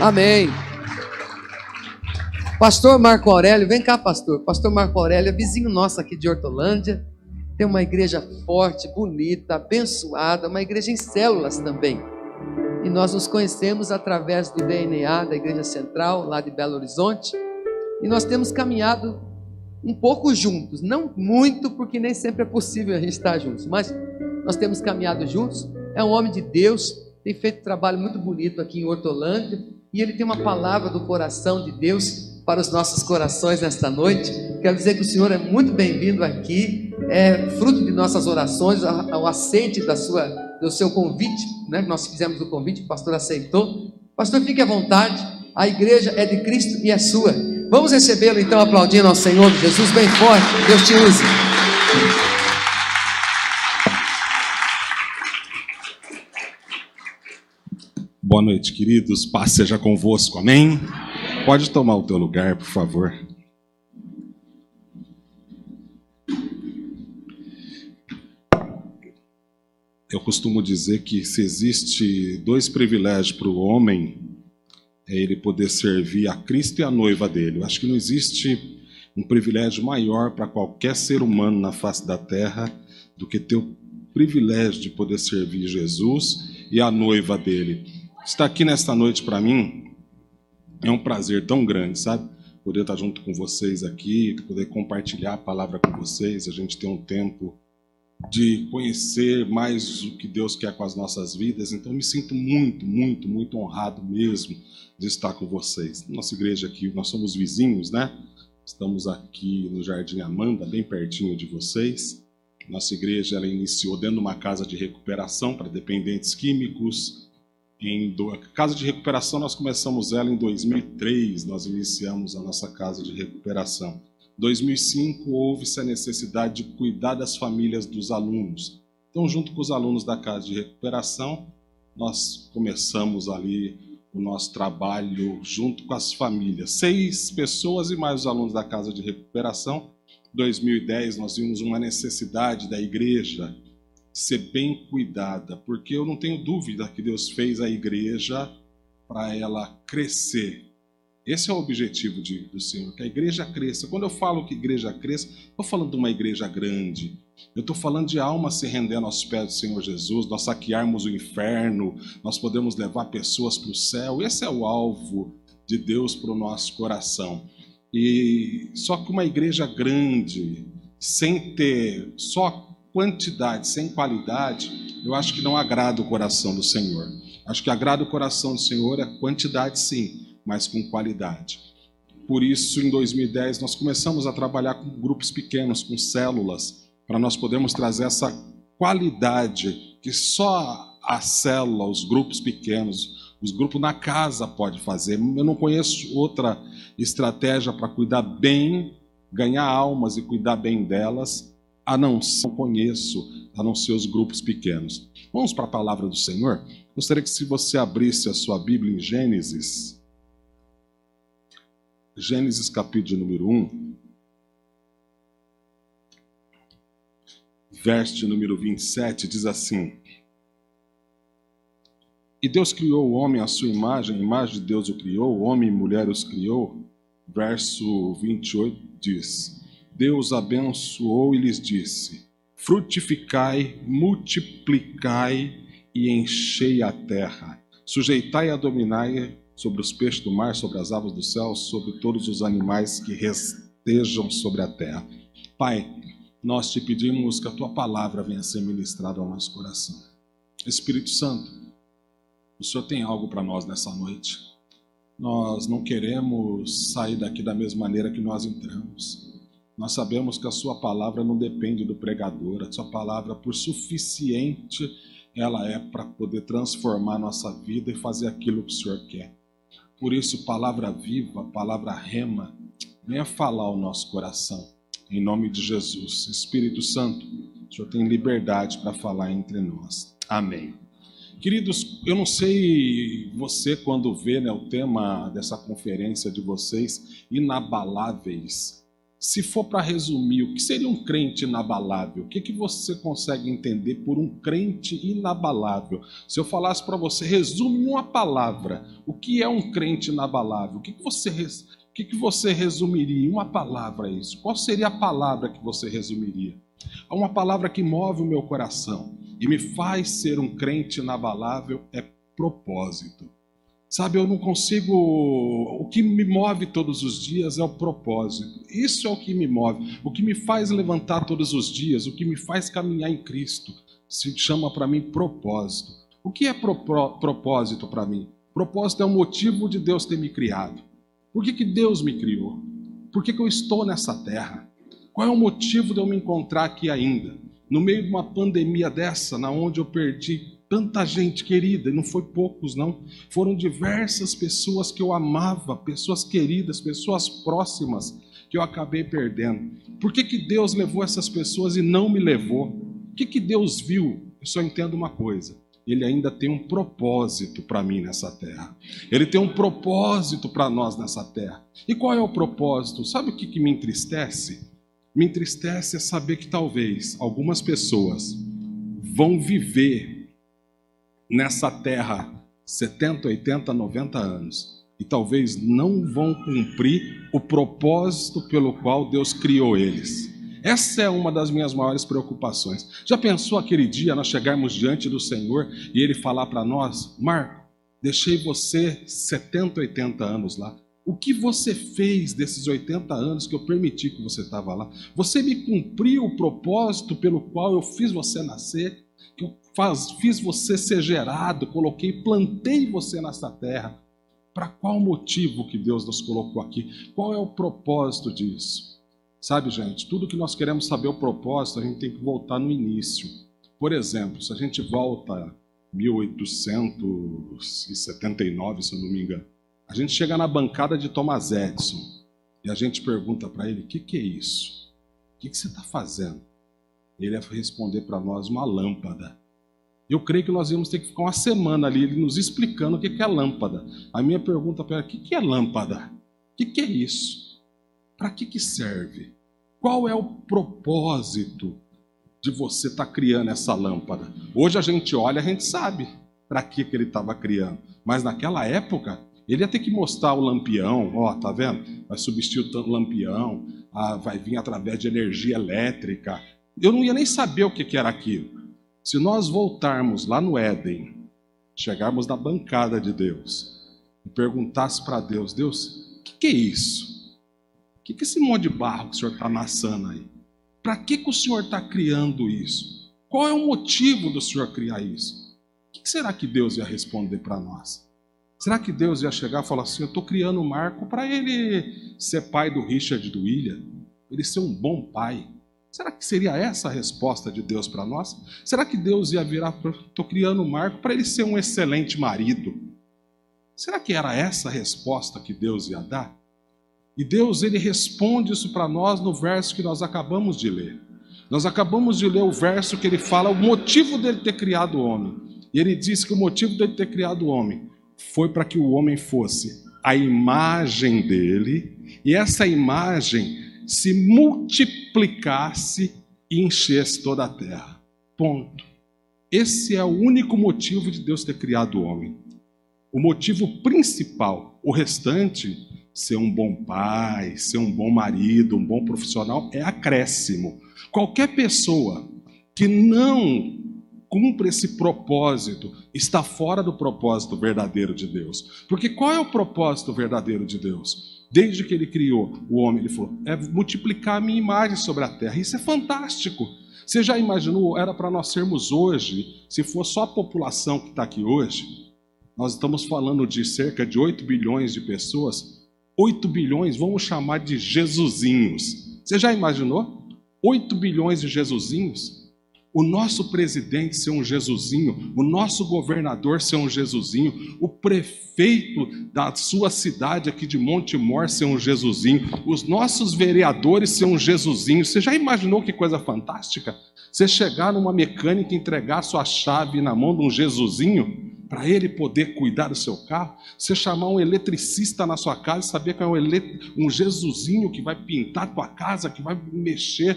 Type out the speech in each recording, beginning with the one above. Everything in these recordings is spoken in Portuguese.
Amém. Pastor Marco Aurélio, vem cá, pastor. Pastor Marco Aurélio é vizinho nosso aqui de Hortolândia. Tem uma igreja forte, bonita, abençoada, uma igreja em células também. E nós nos conhecemos através do DNA da Igreja Central, lá de Belo Horizonte. E nós temos caminhado um pouco juntos. Não muito, porque nem sempre é possível a gente estar juntos. Mas nós temos caminhado juntos. É um homem de Deus, tem feito um trabalho muito bonito aqui em Hortolândia. E ele tem uma palavra do coração de Deus para os nossos corações nesta noite. Quero dizer que o Senhor é muito bem-vindo aqui, é fruto de nossas orações, o aceite do seu convite, né? Nós fizemos o convite, o pastor aceitou. Pastor, fique à vontade, a igreja é de Cristo e é sua. Vamos recebê-lo então, aplaudindo ao Senhor Jesus bem forte. Deus te use. Boa noite, queridos. Paz seja convosco, amém? Pode tomar o teu lugar, por favor. Eu costumo dizer que se existe dois privilégios para o homem, é ele poder servir a Cristo e a noiva dele. Eu acho que não existe um privilégio maior para qualquer ser humano na face da terra do que ter o privilégio de poder servir Jesus e a noiva dele. Estar aqui nesta noite para mim é um prazer tão grande, sabe? Poder estar junto com vocês aqui, poder compartilhar a palavra com vocês, a gente ter um tempo de conhecer mais o que Deus quer com as nossas vidas. Então me sinto muito, muito, muito honrado mesmo de estar com vocês. Nossa igreja aqui, nós somos vizinhos, né? Estamos aqui no Jardim Amanda, bem pertinho de vocês. Nossa igreja, ela iniciou dentro de uma casa de recuperação para dependentes químicos. Casa de recuperação, nós começamos ela em 2003, nós iniciamos a nossa casa de recuperação. Em 2005, houve-se a necessidade de cuidar das famílias dos alunos. Então, junto com os alunos da casa de recuperação, nós começamos ali o nosso trabalho junto com as famílias. 6 pessoas e mais os alunos da casa de recuperação. Em 2010, nós vimos uma necessidade da igreja ser bem cuidada, porque eu não tenho dúvida que Deus fez a igreja para ela crescer. Esse é o objetivo do Senhor, que a igreja cresça. Quando eu falo que a igreja cresça, estou falando de uma igreja grande. Eu estou falando de almas se rendendo aos pés do Senhor Jesus, nós saquearmos o inferno, nós podemos levar pessoas para o céu. Esse é o alvo de Deus para o nosso coração. E só que uma igreja grande, sem ter só quantidade, sem qualidade, eu acho que não agrada o coração do Senhor. Acho que agrada o coração do Senhor é quantidade, sim, mas com qualidade. Por isso, em 2010, nós começamos a trabalhar com grupos pequenos, com células, para nós podermos trazer essa qualidade que só a célula, os grupos pequenos, os grupos na casa pode fazer. Eu não conheço outra estratégia para cuidar bem, ganhar almas e cuidar bem delas, a não ser os grupos pequenos. Vamos para a palavra do Senhor? Gostaria que se você abrisse a sua Bíblia em Gênesis capítulo número 1, verso número 27, diz assim: E Deus criou o homem à sua imagem, a imagem de Deus o criou, homem e mulher os criou. Verso 28 diz: Deus abençoou e lhes disse: frutificai, multiplicai e enchei a terra. Sujeitai e a dominai sobre os peixes do mar, sobre as aves do céu, sobre todos os animais que rastejam sobre a terra. Pai, nós te pedimos que a tua palavra venha ser ministrada ao nosso coração. Espírito Santo, o Senhor tem algo para nós nessa noite. Nós não queremos sair daqui da mesma maneira que nós entramos. Nós sabemos que a sua palavra não depende do pregador, a sua palavra, por suficiente, ela é para poder transformar a nossa vida e fazer aquilo que o Senhor quer. Por isso, palavra viva, palavra rema, venha falar ao nosso coração, em nome de Jesus. Espírito Santo, o Senhor tem liberdade para falar entre nós. Amém. Queridos, eu não sei você quando vê, o tema dessa conferência de vocês, inabaláveis. Se for para resumir, o que seria um crente inabalável? O que você consegue entender por um crente inabalável? Se eu falasse para você, resume em uma palavra, o que é um crente inabalável? O que você resumiria em uma palavra a isso? Qual seria a palavra que você resumiria? Há uma palavra que move o meu coração e me faz ser um crente inabalável, é propósito. Sabe, eu não consigo... O que me move todos os dias é o propósito. Isso é o que me move. O que me faz levantar todos os dias, o que me faz caminhar em Cristo, se chama para mim propósito. O que é propósito para mim? Propósito é o motivo de Deus ter me criado. Por que Deus me criou? Por que eu estou nessa terra? Qual é o motivo de eu me encontrar aqui ainda? No meio de uma pandemia dessa, na onde eu perdi tanta gente querida, e não foi poucos não, foram diversas pessoas que eu amava, pessoas queridas, pessoas próximas, que eu acabei perdendo. Por que Deus levou essas pessoas e não me levou? O que Deus viu? Eu só entendo uma coisa, Ele ainda tem um propósito para mim nessa terra. Ele tem um propósito para nós nessa terra. E qual é o propósito? Sabe o que me entristece? Me entristece é saber que talvez algumas pessoas vão viver nessa terra 70, 80, 90 anos e talvez não vão cumprir o propósito pelo qual Deus criou eles. Essa é uma das minhas maiores preocupações. Já pensou aquele dia nós chegarmos diante do Senhor e Ele falar para nós: Marco, deixei você 70, 80 anos lá. O que você fez desses 80 anos que eu permiti que você estava lá? Você me cumpriu o propósito pelo qual eu fiz você nascer? Que eu fiz você ser gerado, plantei você nessa terra. Para qual motivo que Deus nos colocou aqui? Qual é o propósito disso? Sabe, gente, tudo que nós queremos saber o propósito, a gente tem que voltar no início. Por exemplo, se a gente volta a 1879, se eu não me engano, a gente chega na bancada de Thomas Edison e a gente pergunta para ele: o que é isso? O que você está fazendo? Ele ia responder para nós: uma lâmpada. Eu creio que nós íamos ter que ficar uma semana ali, ele nos explicando o que é lâmpada. A minha pergunta para ele: o que é lâmpada? O que é isso? Para que serve? Qual é o propósito de você estar criando essa lâmpada? Hoje a gente olha, a gente sabe para que ele estava criando. Mas naquela época, ele ia ter que mostrar o lampião. Ó, tá vendo? Vai substituir o lampião, vai vir através de energia elétrica. Eu não ia nem saber o que era aquilo. Se nós voltarmos lá no Éden, chegarmos na bancada de Deus e perguntasse para Deus: Deus, o que é isso? O que é esse monte de barro que o Senhor está amassando aí? Para que o Senhor está criando isso? Qual é o motivo do Senhor criar isso? O que será que Deus ia responder para nós? Será que Deus ia chegar e falar assim: eu estou criando o Marco para ele ser pai do Richard e do William, ele ser um bom pai? Será que seria essa a resposta de Deus para nós? Será que Deus ia virar: estou criando o Marco para ele ser um excelente marido? Será que era essa a resposta que Deus ia dar? E Deus, ele responde isso para nós no verso que nós acabamos de ler. Nós acabamos de ler o verso que ele fala o motivo dele ter criado o homem. E ele diz que o motivo dele ter criado o homem foi para que o homem fosse a imagem dele, e essa imagem se multiplicasse e enchesse toda a terra. Ponto. Esse é o único motivo de Deus ter criado o homem. O motivo principal, o restante, ser um bom pai, ser um bom marido, um bom profissional, é acréscimo. Qualquer pessoa que não cumpre esse propósito está fora do propósito verdadeiro de Deus. Porque qual é o propósito verdadeiro de Deus? Desde que ele criou o homem, ele falou: é multiplicar a minha imagem sobre a terra. Isso é fantástico. Você já imaginou? Era para nós sermos hoje, se for só a população que está aqui hoje, nós estamos falando de cerca de 8 bilhões de pessoas. 8 bilhões, vamos chamar de Jesusinhos. Você já imaginou? 8 bilhões de Jesusinhos? O nosso presidente ser um Jesusinho, o nosso governador ser um Jesusinho, o prefeito da sua cidade aqui de Montemor ser um Jesusinho, os nossos vereadores ser um Jesusinho. Você já imaginou que coisa fantástica? Você chegar numa mecânica e entregar sua chave na mão de um Jesusinho? para ele poder cuidar do seu carro, você chamar um eletricista na sua casa e saber que é um Jesusinho que vai pintar a tua casa, que vai mexer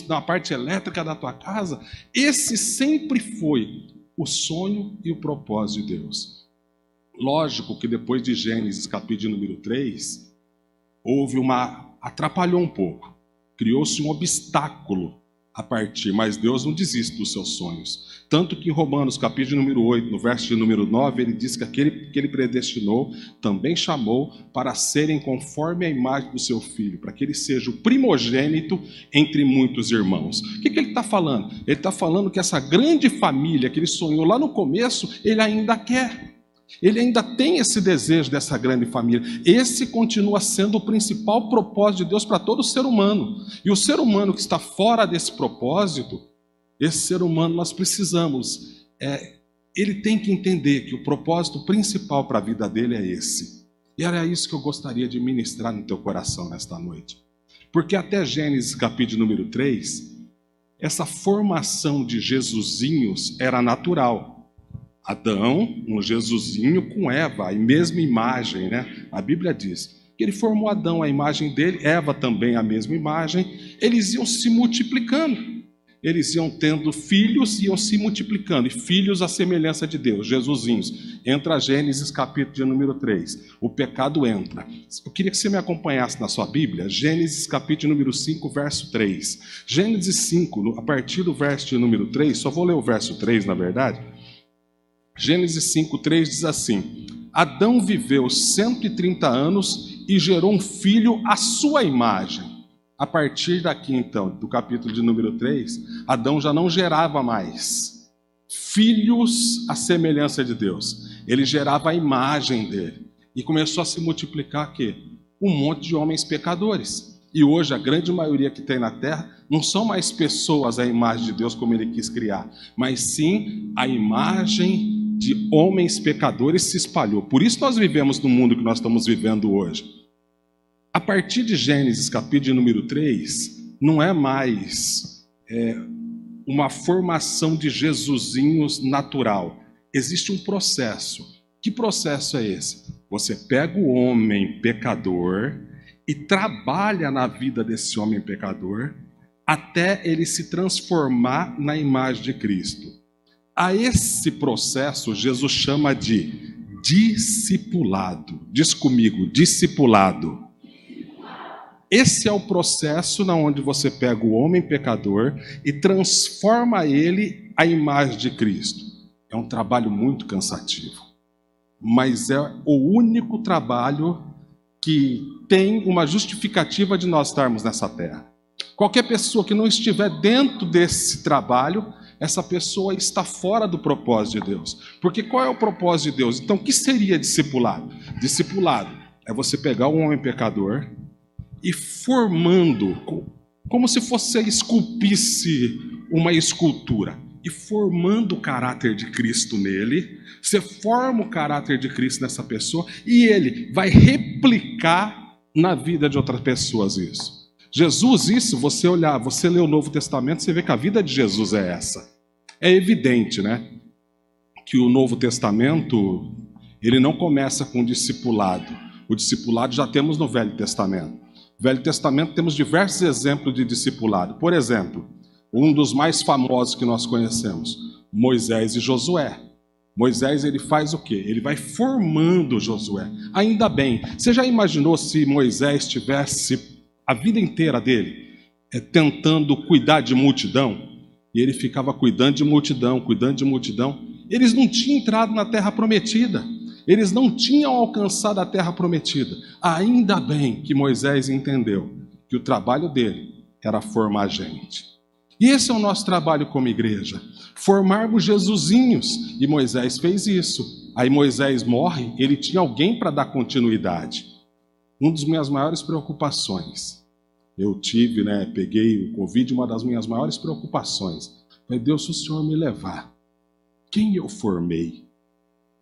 na parte elétrica da tua casa, esse sempre foi o sonho e o propósito de Deus. Lógico que depois de Gênesis capítulo número 3, atrapalhou um pouco, criou-se um obstáculo a partir, mas Deus não desiste dos seus sonhos. Tanto que em Romanos, capítulo número 8, no verso de número 9, ele diz que aquele que ele predestinou, também chamou para serem conforme a imagem do seu filho, para que ele seja o primogênito entre muitos irmãos. O que ele está falando? Ele está falando que essa grande família que ele sonhou lá no começo, ele ainda quer. Ele ainda tem esse desejo dessa grande família. Esse continua sendo o principal propósito de Deus para todo ser humano. E o ser humano que está fora desse propósito, esse ser humano nós precisamos, ele tem que entender que o propósito principal para a vida dele é esse. E era isso que eu gostaria de ministrar no teu coração nesta noite. Porque até Gênesis capítulo número 3, essa formação de Jesusinhos era natural. Adão, um Jesusinho com Eva, a mesma imagem, né? A Bíblia diz que ele formou Adão, a imagem dele, Eva também a mesma imagem. Eles iam se multiplicando, eles iam tendo filhos, iam se multiplicando, e filhos à semelhança de Deus, Jesusinhos. Entra Gênesis capítulo de número 3, o pecado entra. Eu queria que você me acompanhasse na sua Bíblia, Gênesis capítulo número 5, verso 3. Gênesis 5, a partir do verso de número 3, só vou ler o verso 3 na verdade. Gênesis 5:3 diz assim: Adão viveu 130 anos e gerou um filho à sua imagem. A partir daqui, então, do capítulo de número 3, Adão já não gerava mais filhos à semelhança de Deus. Ele gerava a imagem dele. E começou a se multiplicar aqui um monte de homens pecadores. E hoje a grande maioria que tem na terra não são mais pessoas à imagem de Deus como ele quis criar, mas sim a imagem de homens pecadores se espalhou. Por isso nós vivemos no mundo que nós estamos vivendo hoje. A partir de Gênesis capítulo número 3, não é mais uma formação de Jesusinhos natural. Existe um processo. Que processo é esse? Você pega o homem pecador e trabalha na vida desse homem pecador até ele se transformar na imagem de Cristo. A esse processo Jesus chama de discipulado. Diz comigo, discipulado. Esse é o processo na onde você pega o homem pecador e transforma ele à imagem de Cristo. É um trabalho muito cansativo, mas é o único trabalho que tem uma justificativa de nós estarmos nessa terra. Qualquer pessoa que não estiver dentro desse trabalho, essa pessoa está fora do propósito de Deus. Porque qual é o propósito de Deus? Então, o que seria discipulado? Discipulado é você pegar um homem pecador e formando, como se você esculpisse uma escultura, e formando o caráter de Cristo nele. Você forma o caráter de Cristo nessa pessoa e ele vai replicar na vida de outras pessoas isso. Jesus, isso, você olhar, você lê o Novo Testamento, você vê que a vida de Jesus é essa. É evidente, né, que o Novo Testamento, ele não começa com o discipulado. O discipulado já temos no Velho Testamento. No Velho Testamento temos diversos exemplos de discipulado. Por exemplo, um dos mais famosos que nós conhecemos, Moisés e Josué. Moisés, ele faz o quê? Ele vai formando Josué. Ainda bem, você já imaginou se Moisés tivesse a vida inteira dele tentando cuidar de multidão? E ele ficava cuidando de multidão, cuidando de multidão. Eles não tinham entrado na terra prometida. Eles não tinham alcançado a terra prometida. Ainda bem que Moisés entendeu que o trabalho dele era formar gente. E esse é o nosso trabalho como igreja. Formarmos Jesusinhos. E Moisés fez isso. Aí Moisés morre, ele tinha alguém para dar continuidade. Uma das minhas maiores preocupações. Eu tive, peguei o Covid, uma das minhas maiores preocupações. Falei, Deus, se o Senhor me levar, quem eu formei?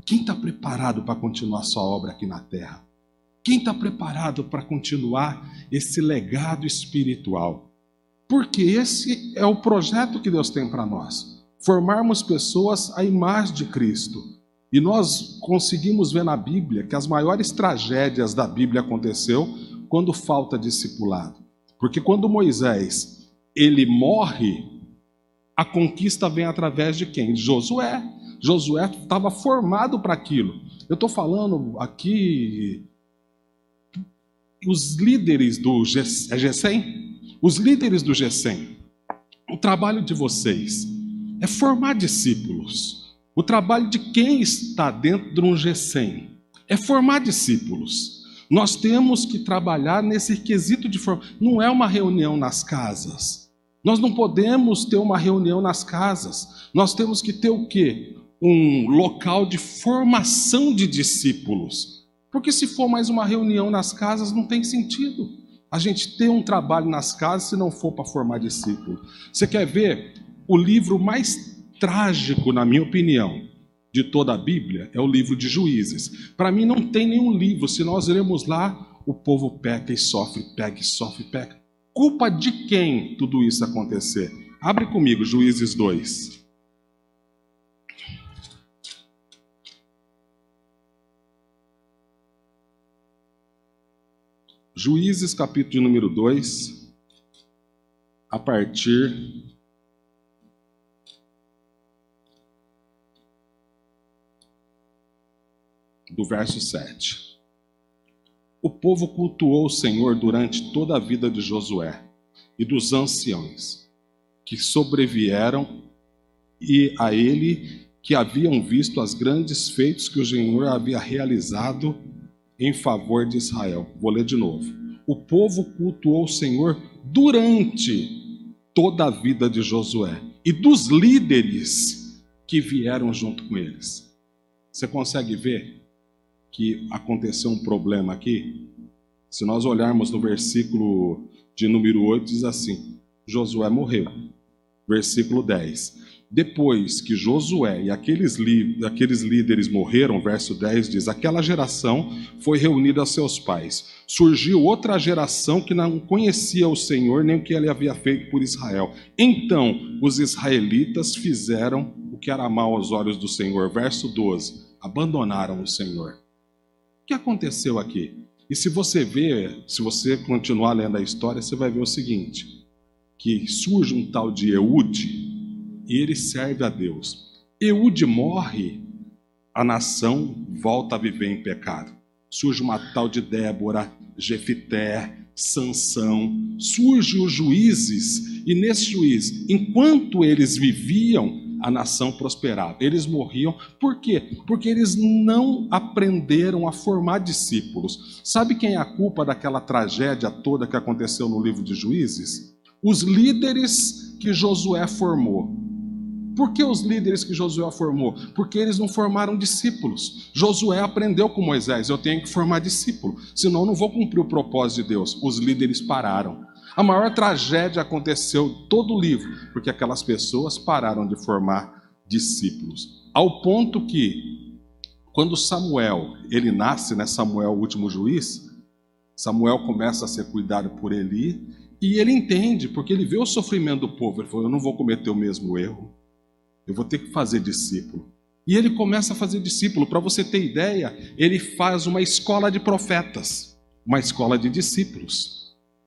Quem está preparado para continuar sua obra aqui na terra? Quem está preparado para continuar esse legado espiritual? Porque esse é o projeto que Deus tem para nós. Formarmos pessoas à imagem de Cristo. E nós conseguimos ver na Bíblia que as maiores tragédias da Bíblia aconteceu quando falta discipulado. Porque quando Moisés, ele morre, a conquista vem através de quem? De Josué. Josué estava formado para aquilo. Eu estou falando aqui, os líderes do Gesem, os líderes do Gesem, o trabalho de vocês é formar discípulos. O trabalho de quem está dentro de um Gesem é formar discípulos. Nós temos que trabalhar nesse quesito de forma. Não é uma reunião nas casas. Nós não podemos ter uma reunião nas casas. Nós temos que ter o quê? Um local de formação de discípulos. Porque se for mais uma reunião nas casas, não tem sentido a gente ter um trabalho nas casas se não for para formar discípulo. Você quer ver o livro mais trágico, na minha opinião, de toda a Bíblia? É o livro de Juízes. Para mim não tem nenhum livro, se nós lermos lá, o povo peca e sofre, peca e sofre, peca. Culpa de quem tudo isso acontecer? Abre comigo, Juízes 2. Juízes, capítulo de número 2, a partir do verso 7. O povo cultuou o Senhor durante toda a vida de Josué e dos anciãos que sobrevieram e a ele que haviam visto as grandes feitos que o Senhor havia realizado em favor de Israel. Vou ler de novo. O povo cultuou o Senhor durante toda a vida de Josué e dos líderes que vieram junto com eles. Você consegue ver que aconteceu um problema aqui? Se nós olharmos no versículo de número 8, diz assim: Josué morreu. Versículo 10. Depois que Josué e aqueles líderes morreram, verso 10 diz: aquela geração foi reunida a seus pais. Surgiu outra geração que não conhecia o Senhor nem o que ele havia feito por Israel. Então os israelitas fizeram o que era mal aos olhos do Senhor. Verso 12. Abandonaram o Senhor. O que aconteceu aqui? E se você continuar lendo a história, você vai ver o seguinte: que surge um tal de Eude, e ele serve a Deus. Eude morre, a nação volta a viver em pecado. Surge uma tal de Débora, Jefité, Sansão, surge os juízes, e nesse juiz, enquanto eles viviam, a nação prosperava. Eles morriam, por quê? Porque eles não aprenderam a formar discípulos. Sabe quem é a culpa daquela tragédia toda que aconteceu no livro de Juízes? Os líderes que Josué formou. Por que os líderes que Josué formou? Porque eles não formaram discípulos. Josué aprendeu com Moisés: eu tenho que formar discípulo, senão eu não vou cumprir o propósito de Deus. Os líderes pararam. A maior tragédia aconteceu em todo o livro, porque aquelas pessoas pararam de formar discípulos. Ao ponto que, quando Samuel, ele nasce, né, Samuel, o último juiz, Samuel começa a ser cuidado por Eli, e ele entende, porque ele vê o sofrimento do povo. Ele falou: eu não vou cometer o mesmo erro, eu vou ter que fazer discípulo. E ele começa a fazer discípulo. Para você ter ideia, ele faz uma escola de profetas, uma escola de discípulos.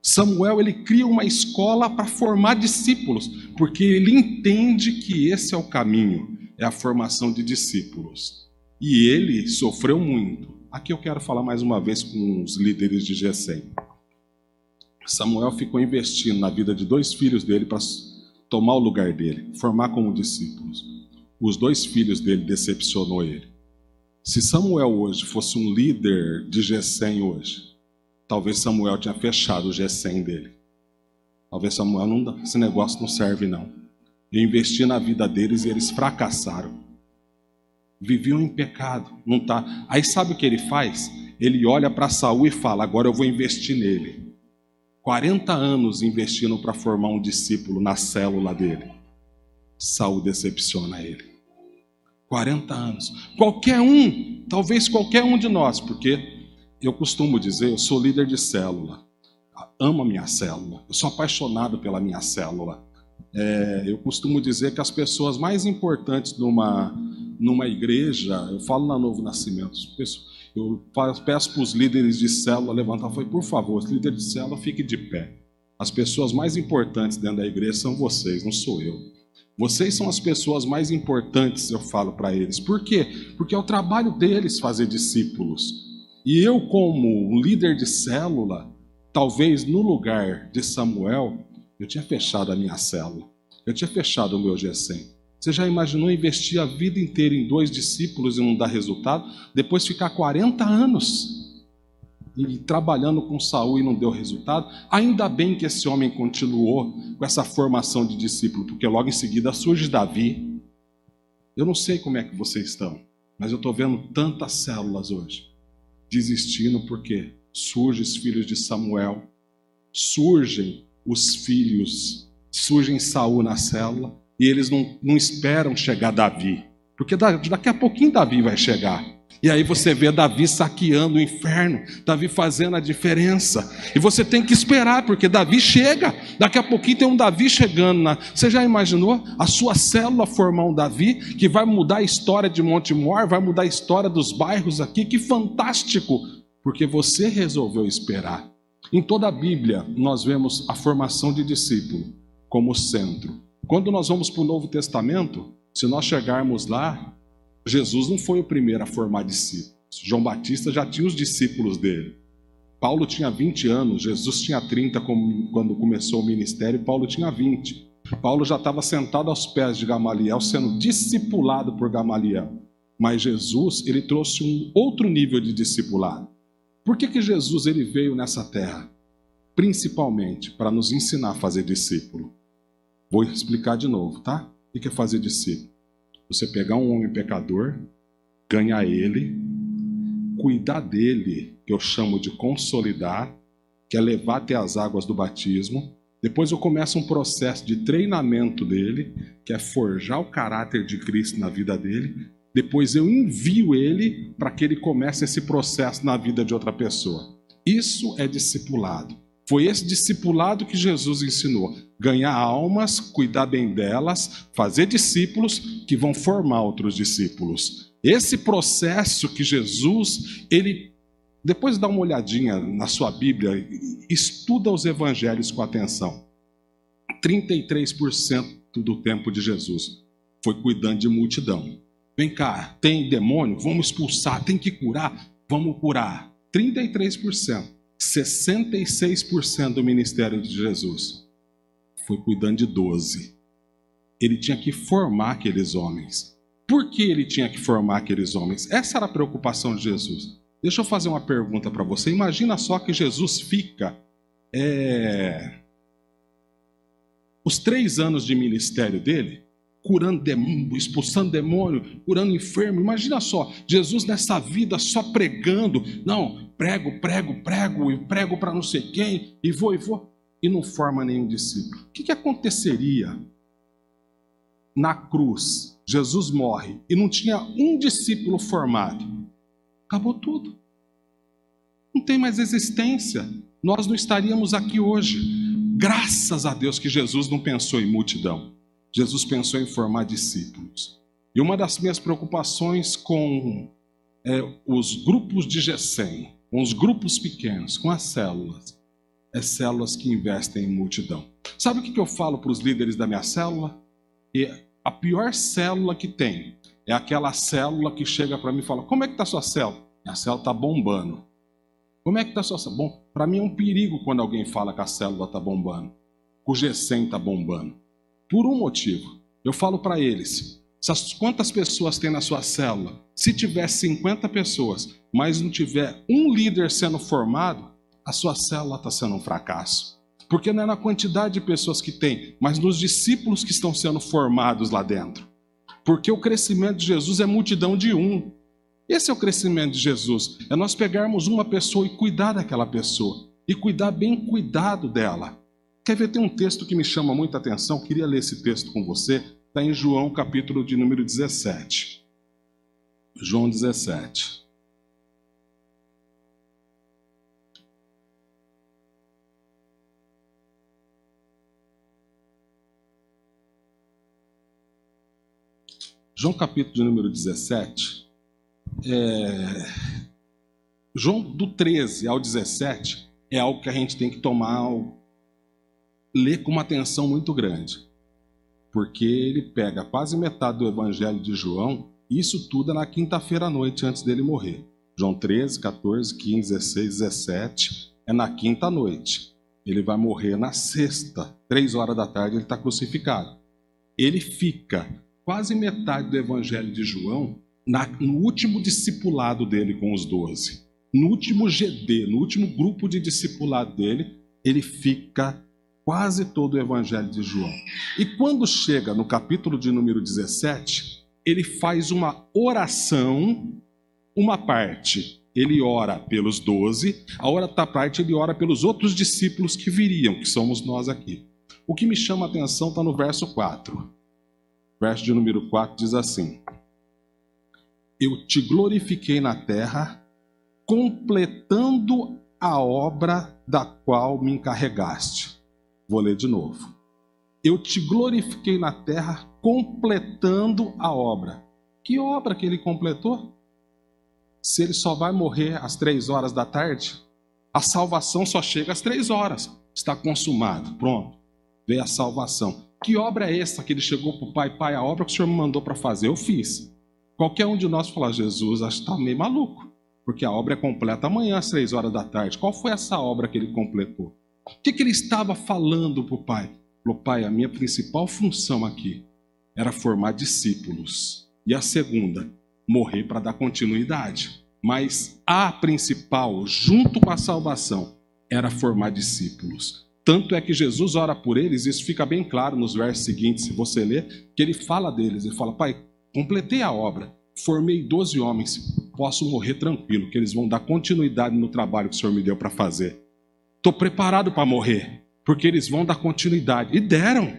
Samuel, ele cria uma escola para formar discípulos, porque ele entende que esse é o caminho, é a formação de discípulos. E ele sofreu muito. Aqui eu quero falar mais uma vez com os líderes de Gesem. Samuel ficou investindo na vida de 2 filhos dele para tomar o lugar dele, formar como discípulos. Os 2 filhos dele decepcionou ele. Se Samuel hoje fosse um líder de Gesem hoje, talvez Samuel tinha fechado o Gesem dele. Talvez Samuel, não, esse negócio não serve não. Eu investi na vida deles e eles fracassaram. Viviam em pecado. Não tá. Aí sabe o que ele faz? Ele olha para Saul e fala: agora eu vou investir nele. 40 anos investindo para formar um discípulo na célula dele. Saul decepciona ele. 40 anos. Talvez qualquer um de nós, porque eu costumo dizer, eu sou líder de célula, amo a minha célula, eu sou apaixonado pela minha célula. Eu costumo dizer que as pessoas mais importantes numa igreja, eu falo na Novo Nascimento, eu peço para os líderes de célula levantar, falei, por favor, os líderes de célula fiquem de pé. As pessoas mais importantes dentro da igreja são vocês, não sou eu. Vocês são as pessoas mais importantes, eu falo para eles. Por quê? Porque é o trabalho deles fazer discípulos. E eu, como líder de célula, talvez no lugar de Samuel, eu tinha fechado a minha célula. Eu tinha fechado o meu G100. Você já imaginou investir a vida inteira em 2 discípulos e não dar resultado? Depois ficar 40 anos e trabalhando com Saul e não deu resultado? Ainda bem que esse homem continuou com essa formação de discípulo, porque logo em seguida surge Davi. Eu não sei como é que vocês estão, mas eu estou vendo tantas células hoje desistindo, porque surgem os filhos de Samuel, surgem Saul na célula, e eles não esperam chegar Davi, porque daqui a pouquinho Davi vai chegar. E aí você vê Davi saqueando o inferno, Davi fazendo a diferença. E você tem que esperar, porque Davi chega. Daqui a pouquinho tem um Davi chegando. Você já imaginou a sua célula formar um Davi que vai mudar a história de Montemor, vai mudar a história dos bairros aqui? Que fantástico! Porque você resolveu esperar. Em toda a Bíblia nós vemos a formação de discípulo como centro. Quando nós vamos para o Novo Testamento, se nós chegarmos lá, Jesus não foi o primeiro a formar discípulos. João Batista já tinha os discípulos dele. Paulo tinha 20 anos, Jesus tinha 30 quando começou o ministério, Paulo tinha 20. Paulo já estava sentado aos pés de Gamaliel, sendo discipulado por Gamaliel. Mas Jesus, ele trouxe um outro nível de discipulado. Por que Jesus ele veio nessa terra? Principalmente para nos ensinar a fazer discípulo. Vou explicar de novo, tá? O que é fazer discípulo? Você pegar um homem pecador, ganhar ele, cuidar dele, que eu chamo de consolidar, que é levar até as águas do batismo. Depois eu começo um processo de treinamento dele, que é forjar o caráter de Cristo na vida dele. Depois eu envio ele para que ele comece esse processo na vida de outra pessoa. Isso é discipulado. Foi esse discipulado que Jesus ensinou. Ganhar almas, cuidar bem delas, fazer discípulos que vão formar outros discípulos. Esse processo que Jesus, ele, depois dá uma olhadinha na sua Bíblia, estuda os evangelhos com atenção. 33% do tempo de Jesus foi cuidando de multidão. Vem cá, tem demônio? Vamos expulsar. Tem que curar? Vamos curar. 33%. 66% do ministério de Jesus foi cuidando de 12. Ele tinha que formar aqueles homens. Por que ele tinha que formar aqueles homens? Essa era a preocupação de Jesus. Deixa eu fazer uma pergunta para você. Imagina só que Jesus fica os 3 anos de ministério dele, curando demônio, expulsando demônio, curando enfermo. Imagina só, Jesus nessa vida só pregando. Não, prego, e prego para não sei quem, e vou, e não forma nenhum discípulo. O que aconteceria na cruz? Jesus morre e não tinha um discípulo formado. Acabou tudo. Não tem mais existência. Nós não estaríamos aqui hoje. Graças a Deus que Jesus não pensou em multidão. Jesus pensou em formar discípulos. E uma das minhas preocupações com os grupos de G100, com os grupos pequenos, com as células, é células que investem em multidão. Sabe o que eu falo para os líderes da minha célula? A pior célula que tem é aquela célula que chega para mim e fala: como é que está a sua célula? Minha célula está bombando. Como é que está a sua célula? Bom, para mim é um perigo quando alguém fala que a célula está bombando, que o G100 está bombando. Por um motivo. Eu falo para eles: quantas pessoas tem na sua célula? Se tiver 50 pessoas, mas não tiver um líder sendo formado, a sua célula está sendo um fracasso. Porque não é na quantidade de pessoas que tem, mas nos discípulos que estão sendo formados lá dentro. Porque o crescimento de Jesus é multidão de um. Esse é o crescimento de Jesus. É nós pegarmos uma pessoa e cuidar daquela pessoa. E cuidar bem cuidado dela. Quer ver? Tem um texto que me chama muita atenção. Queria ler esse texto com você. Está em João, capítulo de número 17. João 17. João capítulo de número 17, João do 13 ao 17 é algo que a gente tem que ler com uma atenção muito grande, porque ele pega quase metade do evangelho de João, e isso tudo é na quinta-feira à noite antes dele morrer. João 13, 14, 15, 16, 17 é na quinta noite. Ele vai morrer na sexta, 3 horas da tarde, ele está crucificado. Ele fica quase metade do evangelho de João no último discipulado dele com os 12. No último GD, no último grupo de discipulado dele, ele fica quase todo o evangelho de João. E quando chega no capítulo de número 17, ele faz uma oração, uma parte ele ora pelos 12, a outra parte ele ora pelos outros discípulos que viriam, que somos nós aqui. O que me chama a atenção está no verso 4. O verso de número 4 diz assim: eu te glorifiquei na terra, completando a obra da qual me encarregaste. Vou ler de novo. Eu te glorifiquei na terra, completando a obra. Que obra que ele completou? Se ele só vai morrer às 3 horas da tarde, a salvação só chega às 3 horas. Está consumado, pronto. Veio a salvação. Que obra é essa que ele chegou para o pai? Pai, a obra que o Senhor me mandou para fazer, eu fiz. Qualquer um de nós falar, Jesus, acho que está meio maluco, porque a obra é completa amanhã às 3 horas da tarde. Qual foi essa obra que ele completou? O que ele estava falando para o pai? Falou, pai, a minha principal função aqui era formar discípulos. E a segunda, morrer para dar continuidade. Mas a principal, junto com a salvação, era formar discípulos. Tanto é que Jesus ora por eles, isso fica bem claro nos versos seguintes, se você ler, que ele fala deles, ele fala, pai, completei a obra, formei 12 homens, posso morrer tranquilo, que eles vão dar continuidade no trabalho que o Senhor me deu para fazer. Estou preparado para morrer, porque eles vão dar continuidade. E deram.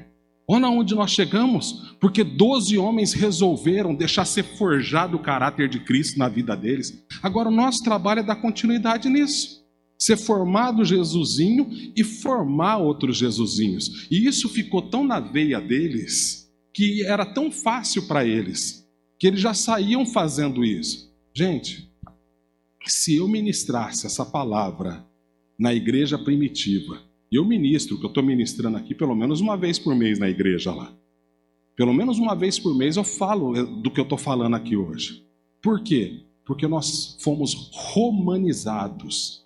Olha onde nós chegamos, porque 12 homens resolveram deixar ser forjado o caráter de Cristo na vida deles. Agora o nosso trabalho é dar continuidade nisso. Ser formado Jesusinho e formar outros Jesusinhos. E isso ficou tão na veia deles, que era tão fácil para eles, que eles já saíam fazendo isso. Gente, se eu ministrasse essa palavra na igreja primitiva, eu ministro, que eu estou ministrando aqui pelo menos uma vez por mês na igreja lá. Pelo menos uma vez por mês eu falo do que eu estou falando aqui hoje. Por quê? Porque nós fomos romanizados.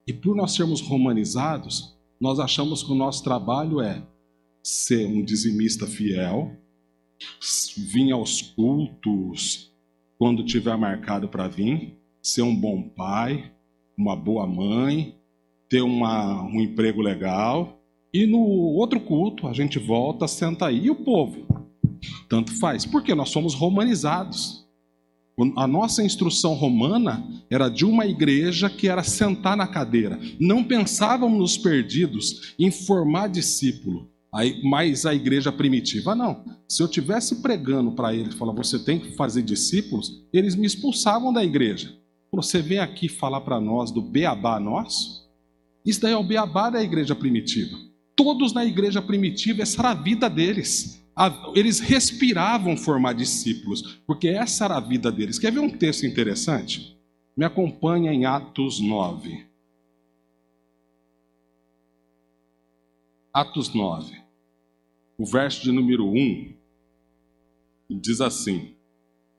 E por nós sermos romanizados, nós achamos que o nosso trabalho é ser um dizimista fiel, vir aos cultos quando tiver marcado para vir, ser um bom pai, uma boa mãe, ter um emprego legal, e no outro culto a gente volta, senta aí, e o povo? Tanto faz, porque nós somos romanizados. A nossa instrução romana era de uma igreja que era sentar na cadeira. Não pensávamos nos perdidos em formar discípulo, mas a igreja primitiva não. Se eu estivesse pregando para eles, falar, você tem que fazer discípulos, eles me expulsavam da igreja. Você vem aqui falar para nós do beabá nosso? Isso daí é o beabá da igreja primitiva. Todos na igreja primitiva, essa era a vida deles. Eles respiravam formar discípulos, porque essa era a vida deles. Quer ver um texto interessante? Me acompanha em Atos 9. Atos 9. O verso de número 1 diz assim.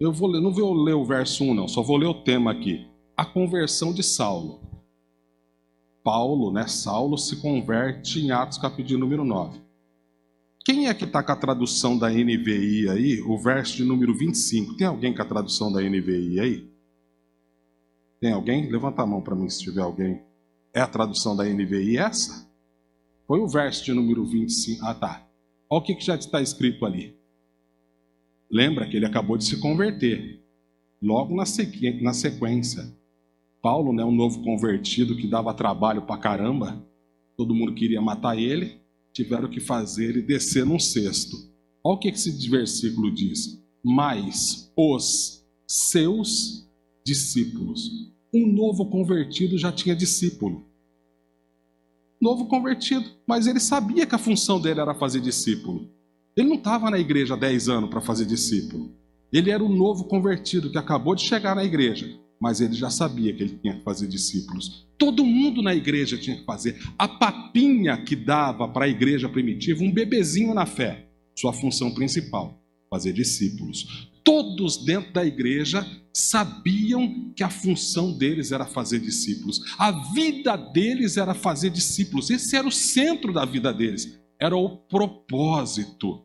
Não vou ler o verso 1 não, só vou ler o tema aqui. A conversão de Saulo. Saulo se converte em Atos capítulo número 9. Quem é que está com a tradução da NVI aí? O verso de número 25. Tem alguém com a tradução da NVI aí? Tem alguém? Levanta a mão para mim se tiver alguém. É a tradução da NVI essa? Foi o verso de número 25. Ah, tá. Olha o que já está escrito ali. Lembra que ele acabou de se converter. Logo na sequência. Paulo, um novo convertido que dava trabalho pra caramba. Todo mundo queria matar ele. Tiveram que fazer ele descer num cesto. Olha o que esse versículo diz. Mas os seus discípulos. Um novo convertido já tinha discípulo. Novo convertido. Mas ele sabia que a função dele era fazer discípulo. Ele não estava na igreja há 10 anos para fazer discípulo. Ele era o novo convertido que acabou de chegar na igreja, mas ele já sabia que ele tinha que fazer discípulos. Todo mundo na igreja tinha que fazer. A papinha que dava para a igreja primitiva, um bebezinho na fé, sua função principal, fazer discípulos. Todos dentro da igreja sabiam que a função deles era fazer discípulos. A vida deles era fazer discípulos. Esse era o centro da vida deles. Era o propósito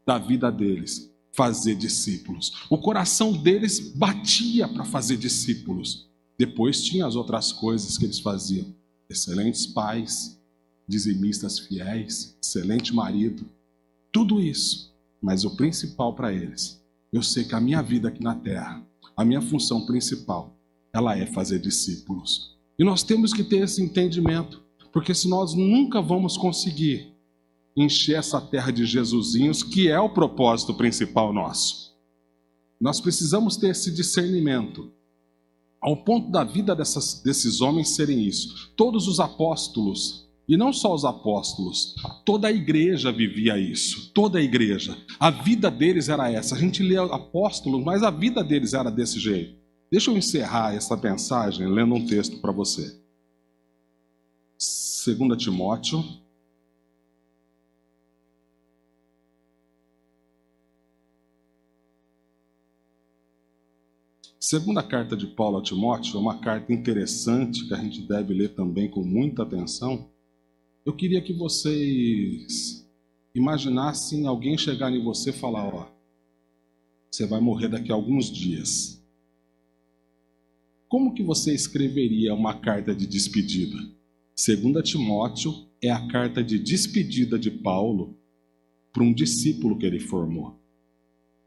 da vida deles, fazer discípulos. O coração deles batia para fazer discípulos. Depois tinha as outras coisas que eles faziam. Excelentes pais, dizimistas fiéis, excelente marido, tudo isso. Mas o principal para eles, eu sei que a minha vida aqui na terra, a minha função principal, ela é fazer discípulos. E nós temos que ter esse entendimento, porque senão nós nunca vamos conseguir encher essa terra de Jesusinhos, que é o propósito principal nosso. Nós precisamos ter esse discernimento, ao ponto da vida desses homens serem isso. Todos os apóstolos, e não só os apóstolos, toda a igreja vivia isso, toda a igreja. A vida deles era essa. A gente lê apóstolos, mas a vida deles era desse jeito. Deixa eu encerrar essa mensagem lendo um texto para você. 2 Timóteo. Segunda carta de Paulo a Timóteo é uma carta interessante que a gente deve ler também com muita atenção. Eu queria que vocês imaginassem alguém chegar em você e falar, ó, você vai morrer daqui a alguns dias. Como que você escreveria uma carta de despedida? 2 Timóteo é a carta de despedida de Paulo para um discípulo que ele formou.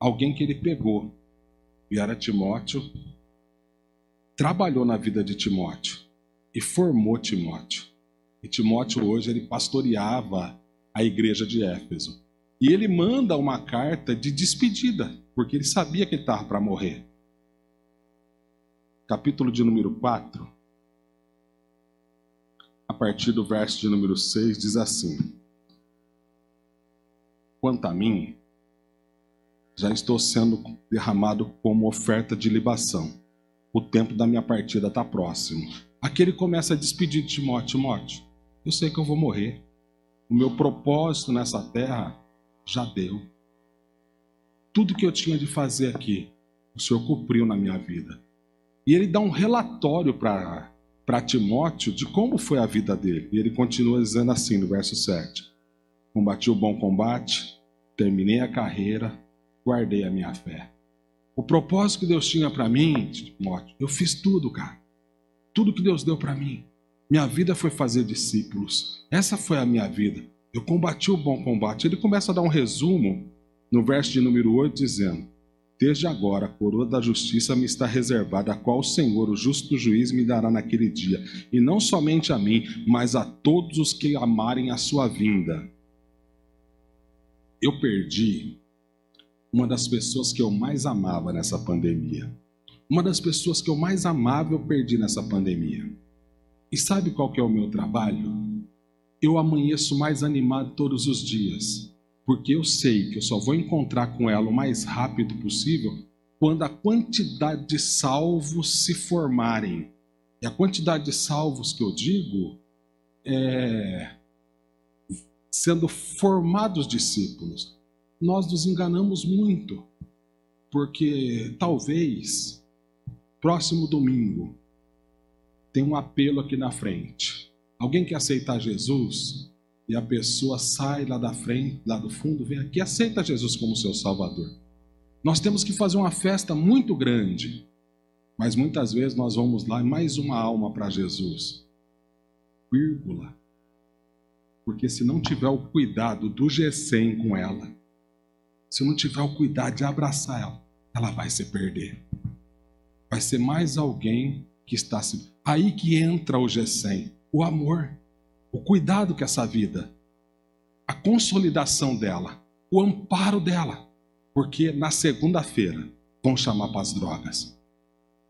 Alguém que ele pegou. E era Timóteo, trabalhou na vida de Timóteo e formou Timóteo. E Timóteo hoje ele pastoreava a igreja de Éfeso. E ele manda uma carta de despedida, porque ele sabia que ele estava para morrer. Capítulo de número 4, a partir do verso de número 6, diz assim: quanto a mim, já estou sendo derramado como oferta de libação. O tempo da minha partida está próximo. Aqui ele começa a despedir de Timóteo. Timóteo, eu sei que eu vou morrer. O meu propósito nessa terra já deu. Tudo que eu tinha de fazer aqui, o Senhor cumpriu na minha vida. E ele dá um relatório para Timóteo de como foi a vida dele. E ele continua dizendo assim no verso 7. Combati o bom combate, terminei a carreira, guardei a minha fé. O propósito que Deus tinha para mim, Timóteo, eu fiz tudo, cara. Tudo que Deus deu para mim. Minha vida foi fazer discípulos. Essa foi a minha vida. Eu combati o bom combate. Ele começa a dar um resumo no verso de número 8, dizendo: desde agora a coroa da justiça me está reservada, a qual o Senhor, o justo juiz, me dará naquele dia. E não somente a mim, mas a todos os que amarem a sua vinda. Eu perdi uma das pessoas que eu mais amava nessa pandemia. Uma das pessoas que eu mais amava eu perdi nessa pandemia. E sabe qual que é o meu trabalho? Eu amanheço mais animado todos os dias, porque eu sei que eu só vou encontrar com ela o mais rápido possível quando a quantidade de salvos se formarem. E a quantidade de salvos que eu digo é sendo formados discípulos. Nós nos enganamos muito, porque talvez próximo domingo tem um apelo aqui na frente. Alguém quer aceitar Jesus e a pessoa sai lá da frente, lá do fundo, vem aqui e aceita Jesus como seu Salvador. Nós temos que fazer uma festa muito grande, mas muitas vezes nós vamos lá e mais uma alma para Jesus. Vírgula. Porque se não tiver o cuidado do G100 com ela, se não tiver o cuidado de abraçar ela, ela vai se perder. Vai ser mais alguém que está se... Aí que entra o G100, o amor, o cuidado com essa vida, a consolidação dela, o amparo dela. Porque na segunda-feira vão chamar para as drogas.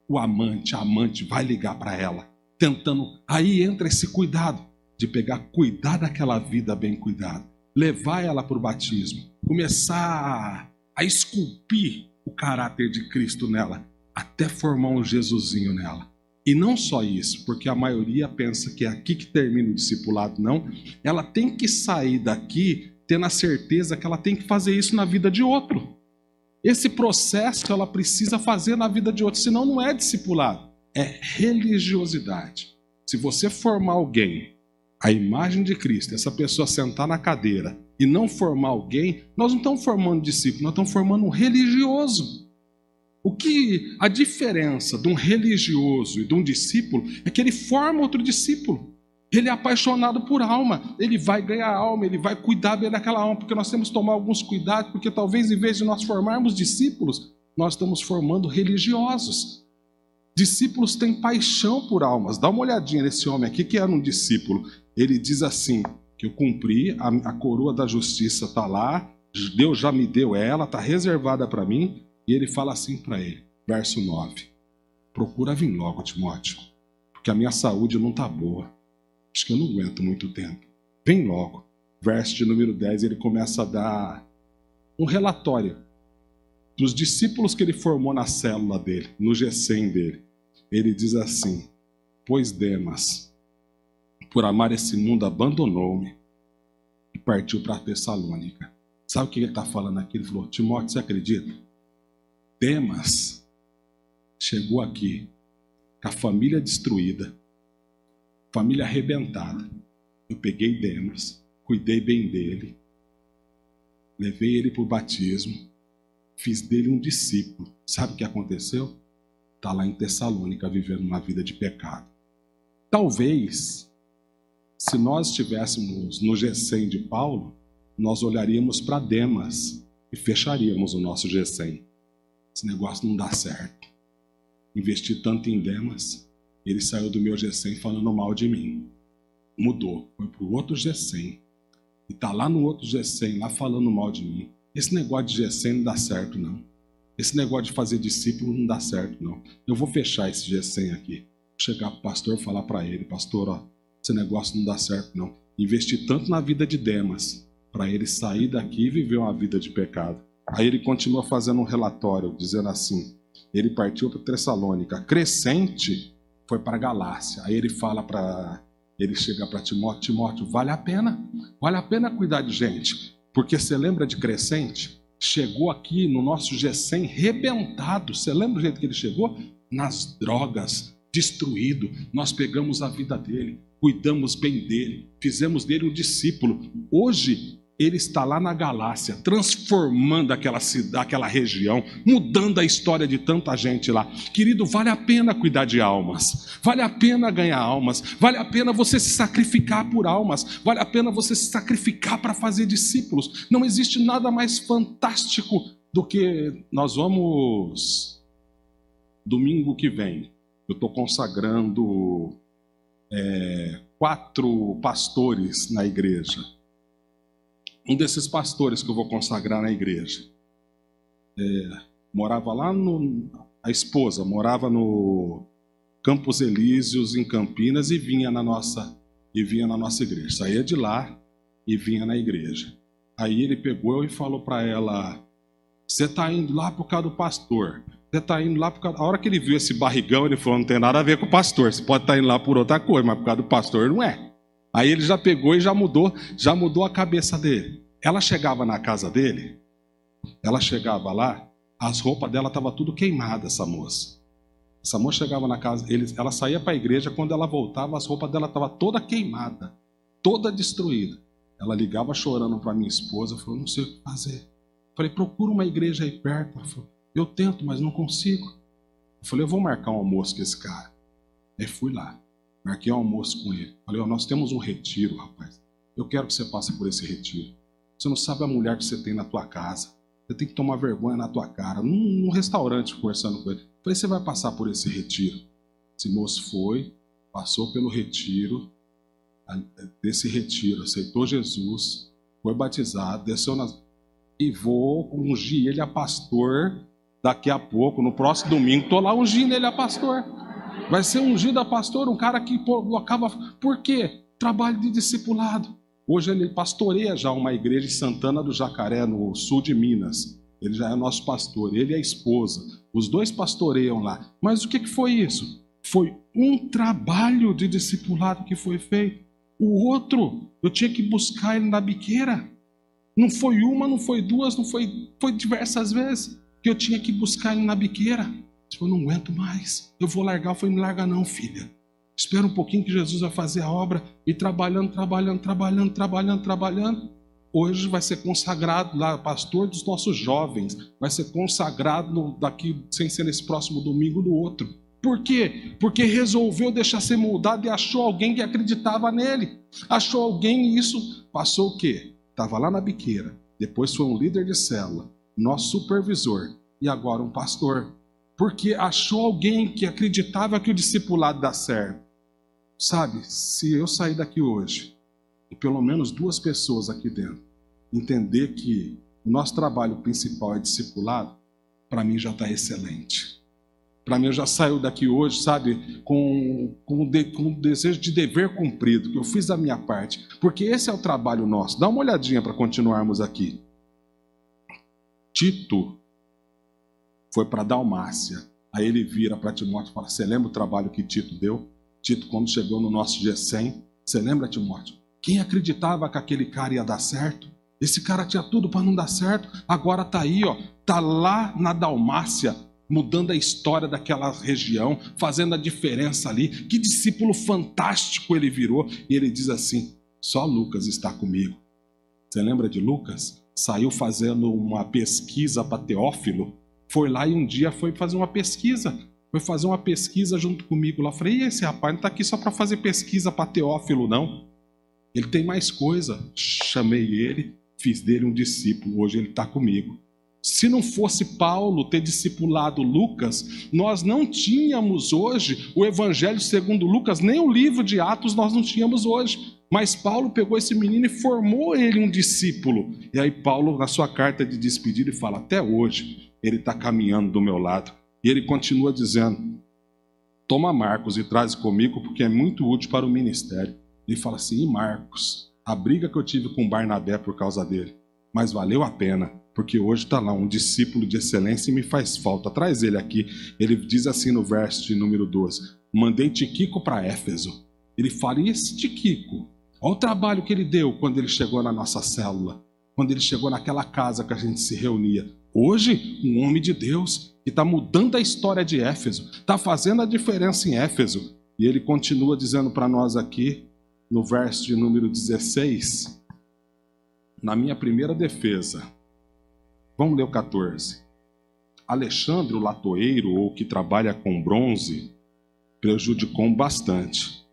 O amante, a amante vai ligar para ela, tentando... Aí entra esse cuidado de cuidar daquela vida bem cuidada. Levar ela para o batismo, começar a esculpir o caráter de Cristo nela, até formar um Jesusinho nela. E não só isso, porque a maioria pensa que é aqui que termina o discipulado. Não, ela tem que sair daqui tendo a certeza que ela tem que fazer isso na vida de outro. Esse processo ela precisa fazer na vida de outro, senão não é discipulado, é religiosidade. Se você formar alguém, a imagem de Cristo, essa pessoa sentar na cadeira e não formar alguém, nós não estamos formando discípulo, nós estamos formando um religioso. A diferença de um religioso e de um discípulo é que ele forma outro discípulo. Ele é apaixonado por alma, ele vai ganhar alma, ele vai cuidar bem daquela alma, porque nós temos que tomar alguns cuidados, porque talvez em vez de nós formarmos discípulos, nós estamos formando religiosos. Discípulos têm paixão por almas. Dá uma olhadinha nesse homem aqui que era um discípulo. Ele diz assim, que eu cumpri, a coroa da justiça está lá, Deus já me deu ela, está reservada para mim, e ele fala assim para ele, verso 9, procura vir logo, Timóteo, porque a minha saúde não está boa. Acho que eu não aguento muito tempo. Vem logo. Verso de número 10, ele começa a dar um relatório dos discípulos que ele formou na célula dele, no GECEM dele. Ele diz assim, pois Demas, por amar esse mundo, abandonou-me e partiu para Tessalônica. Sabe o que ele está falando aqui? Ele falou, Timóteo, você acredita? Demas chegou aqui com a família destruída, família arrebentada. Eu peguei Demas, cuidei bem dele, levei ele para o batismo, fiz dele um discípulo. Sabe o que aconteceu? Está lá em Tessalônica vivendo uma vida de pecado. Talvez, se nós estivéssemos no GECEM de Paulo, nós olharíamos para Demas e fecharíamos o nosso GECEM. Esse negócio não dá certo. Investi tanto em Demas, ele saiu do meu GECEM falando mal de mim. Mudou, foi para o outro GECEM. E está lá no outro GECEM, lá falando mal de mim. Esse negócio de GECEM não dá certo, não. Esse negócio de fazer discípulo não dá certo, não. Eu vou fechar esse GECEM aqui. Vou chegar para o pastor e falar para ele, pastor, ó, esse negócio não dá certo, não. Investi tanto na vida de Demas, para ele sair daqui e viver uma vida de pecado. Aí ele continua fazendo um relatório, dizendo assim, ele partiu para Tessalônica, Crescente foi para Galácia. Aí ele fala para, ele chega para Timóteo, Timóteo, vale a pena cuidar de gente, porque você lembra de Crescente? Chegou aqui no nosso GECEM rebentado, você lembra do jeito que ele chegou? Nas drogas, destruído, nós pegamos a vida dele, cuidamos bem dele, fizemos dele um discípulo. Hoje ele está lá na Galácia, transformando aquela cidade, aquela região, mudando a história de tanta gente lá. Querido, vale a pena cuidar de almas, vale a pena ganhar almas, vale a pena você se sacrificar por almas, vale a pena você se sacrificar para fazer discípulos. Não existe nada mais fantástico do que nós vamos, domingo que vem, eu estou consagrando 4 pastores na igreja. Um desses pastores que eu vou consagrar na igreja morava lá a esposa morava no Campos Elíseos, em Campinas, e vinha na nossa igreja. Saía de lá e vinha na igreja. Aí ele pegou e falou para ela, você está indo lá por causa do pastor. Você está indo lá por causa... A hora que ele viu esse barrigão, ele falou, não tem nada a ver com o pastor. Você pode estar indo lá por outra coisa, mas por causa do pastor não é. Aí ele já pegou e já mudou a cabeça dele. Ela chegava na casa dele, ela chegava lá, as roupas dela estavam tudo queimadas, essa moça. Essa moça chegava na casa, ela saía para a igreja, quando ela voltava, as roupas dela estavam toda queimada, toda destruída. Ela ligava chorando para minha esposa, falou, não sei o que fazer. Falei, procura uma igreja aí perto. Ela falou, eu tento, mas não consigo. Eu falei, eu vou marcar um almoço com esse cara. Aí fui lá. Marquei um almoço com ele. Falei, nós temos um retiro, rapaz. Eu quero que você passe por esse retiro. Você não sabe a mulher que você tem na tua casa. Você tem que tomar vergonha na tua cara. Num restaurante, conversando com ele. Falei, você vai passar por esse retiro. Esse moço foi, passou pelo retiro. Desse retiro, aceitou Jesus, foi batizado, desceu e vou ungir ele a pastor daqui a pouco, no próximo domingo. Estou lá ungindo ele a pastor. Vai ser ungido a pastor, um cara que acaba... Por quê? Trabalho de discipulado. Hoje ele pastoreia já uma igreja em Santana do Jacaré, no sul de Minas. Ele já é nosso pastor, ele e a esposa. Os dois pastoreiam lá. Mas o que foi isso? Foi um trabalho de discipulado que foi feito. O outro, eu tinha que buscar ele na biqueira. Não foi uma, não foi duas, foi diversas vezes que eu tinha que buscar ele na biqueira. Eu não aguento mais, eu vou largar. Eu falei, não larga não, filha. Espera um pouquinho que Jesus vai fazer a obra. E trabalhando. Hoje vai ser consagrado lá, pastor dos nossos jovens. Vai ser consagrado daqui, sem ser nesse próximo domingo, no outro. Por quê? Porque resolveu deixar ser moldado e achou alguém que acreditava nele. Achou alguém e isso passou o quê? Estava lá na biqueira. Depois foi um líder de célula, nosso supervisor e agora um pastor. Porque achou alguém que acreditava que o discipulado dá certo. Sabe, se eu sair daqui hoje e pelo menos 2 pessoas aqui dentro entender que o nosso trabalho principal é discipulado, para mim já está excelente. Para mim eu já saio daqui hoje, sabe, com o desejo de dever cumprido, que eu fiz a minha parte. Porque esse é o trabalho nosso. Dá uma olhadinha para continuarmos aqui. Tito foi para Dalmácia. Aí ele vira para Timóteo e fala, você lembra o trabalho que Tito deu? Tito, quando chegou no nosso G100, você lembra, Timóteo? Quem acreditava que aquele cara ia dar certo? Esse cara tinha tudo para não dar certo. Agora está aí, ó, está lá na Dalmácia, mudando a história daquela região, fazendo a diferença ali. Que discípulo fantástico ele virou. E ele diz assim, só Lucas está comigo. Você lembra de Lucas? Saiu fazendo uma pesquisa para Teófilo. Foi lá e um dia foi fazer uma pesquisa. Foi fazer uma pesquisa junto comigo lá. Falei, e esse rapaz não está aqui só para fazer pesquisa para Teófilo, não. Ele tem mais coisa. Chamei ele, fiz dele um discípulo. Hoje ele está comigo. Se não fosse Paulo ter discipulado Lucas, nós não tínhamos hoje o Evangelho segundo Lucas, nem o livro de Atos nós não tínhamos hoje. Mas Paulo pegou esse menino e formou ele um discípulo. E aí Paulo, na sua carta de despedida, ele fala, até hoje ele está caminhando do meu lado. E ele continua dizendo, toma Marcos e traz comigo, porque é muito útil para o ministério. Ele fala assim, e Marcos, a briga que eu tive com Barnabé por causa dele, mas valeu a pena, porque hoje está lá um discípulo de excelência e me faz falta. Traz ele aqui. Ele diz assim no verso de número 12, mandei Tiquico para Éfeso. Ele fala, e esse Tiquico? Olha o trabalho que ele deu quando ele chegou na nossa célula, quando ele chegou naquela casa que a gente se reunia. Hoje, um homem de Deus que está mudando a história de Éfeso, está fazendo a diferença em Éfeso. E ele continua dizendo para nós aqui, no verso de número 16, na minha primeira defesa, vamos ler o 14. Alexandre, o latoeiro, ou que trabalha com bronze, prejudicou bastante.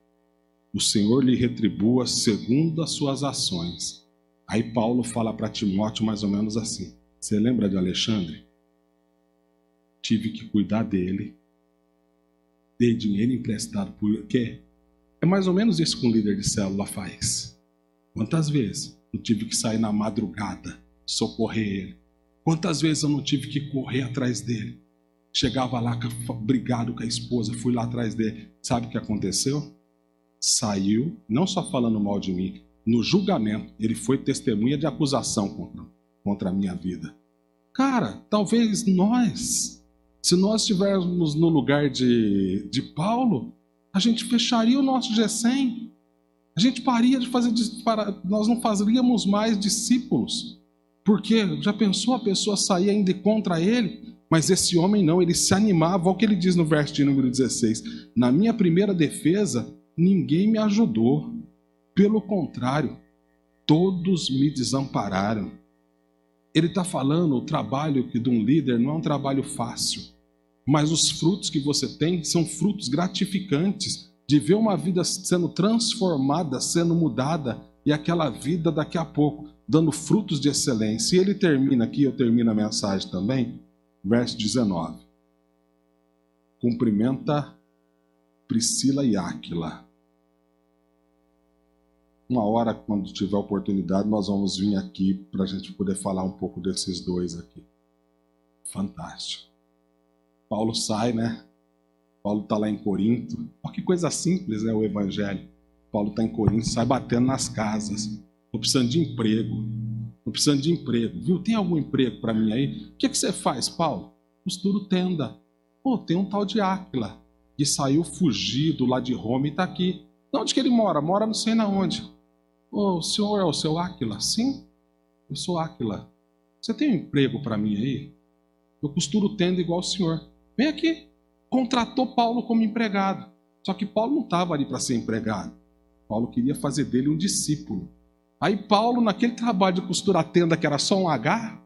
O Senhor lhe retribua segundo as suas ações. Aí Paulo fala para Timóteo mais ou menos assim, você lembra de Alexandre? Tive que cuidar dele, dei dinheiro emprestado por quê? É mais ou menos isso que um líder de célula faz. Quantas vezes eu tive que sair na madrugada, socorrer ele? Quantas vezes eu não tive que correr atrás dele? Chegava lá, brigado com a esposa, fui lá atrás dele. Sabe o que aconteceu? Saiu, não só falando mal de mim, no julgamento, ele foi testemunha de acusação contra a minha vida. Cara, talvez nós, se nós estivermos no lugar de Paulo, a gente fecharia o nosso G100. A gente paria de fazer, nós não faríamos mais discípulos. Porque já pensou a pessoa sair ainda contra ele? Mas esse homem não, ele se animava. Olha o que ele diz no verso de número 16. Na minha primeira defesa, ninguém me ajudou. Pelo contrário, todos me desampararam. Ele está falando, o trabalho de um líder não é um trabalho fácil. Mas os frutos que você tem são frutos gratificantes. De ver uma vida sendo transformada, sendo mudada. E aquela vida daqui a pouco dando frutos de excelência. E ele termina aqui, eu termino a mensagem também, verso 19. Cumprimenta Priscila e Áquila. Uma hora, quando tiver oportunidade, nós vamos vir aqui para a gente poder falar um pouco desses dois aqui. Fantástico. Paulo sai, né? Paulo está lá em Corinto. Olha que coisa simples, né? O evangelho. Paulo está em Corinto, sai batendo nas casas. Estou precisando de emprego. Estou precisando de emprego, viu? Tem algum emprego para mim aí? O que você faz, Paulo? Costuro tenda. Pô, tem um tal de Áquila, que saiu fugido lá de Roma e está aqui. De onde que ele mora? Mora não sei na onde. Ô, o senhor é o seu Áquila? Sim, eu sou Áquila. Você tem um emprego para mim aí? Eu costuro tenda igual o senhor. Vem aqui. Contratou Paulo como empregado. Só que Paulo não estava ali para ser empregado. Paulo queria fazer dele um discípulo. Aí Paulo, naquele trabalho de costurar tenda que era só um H,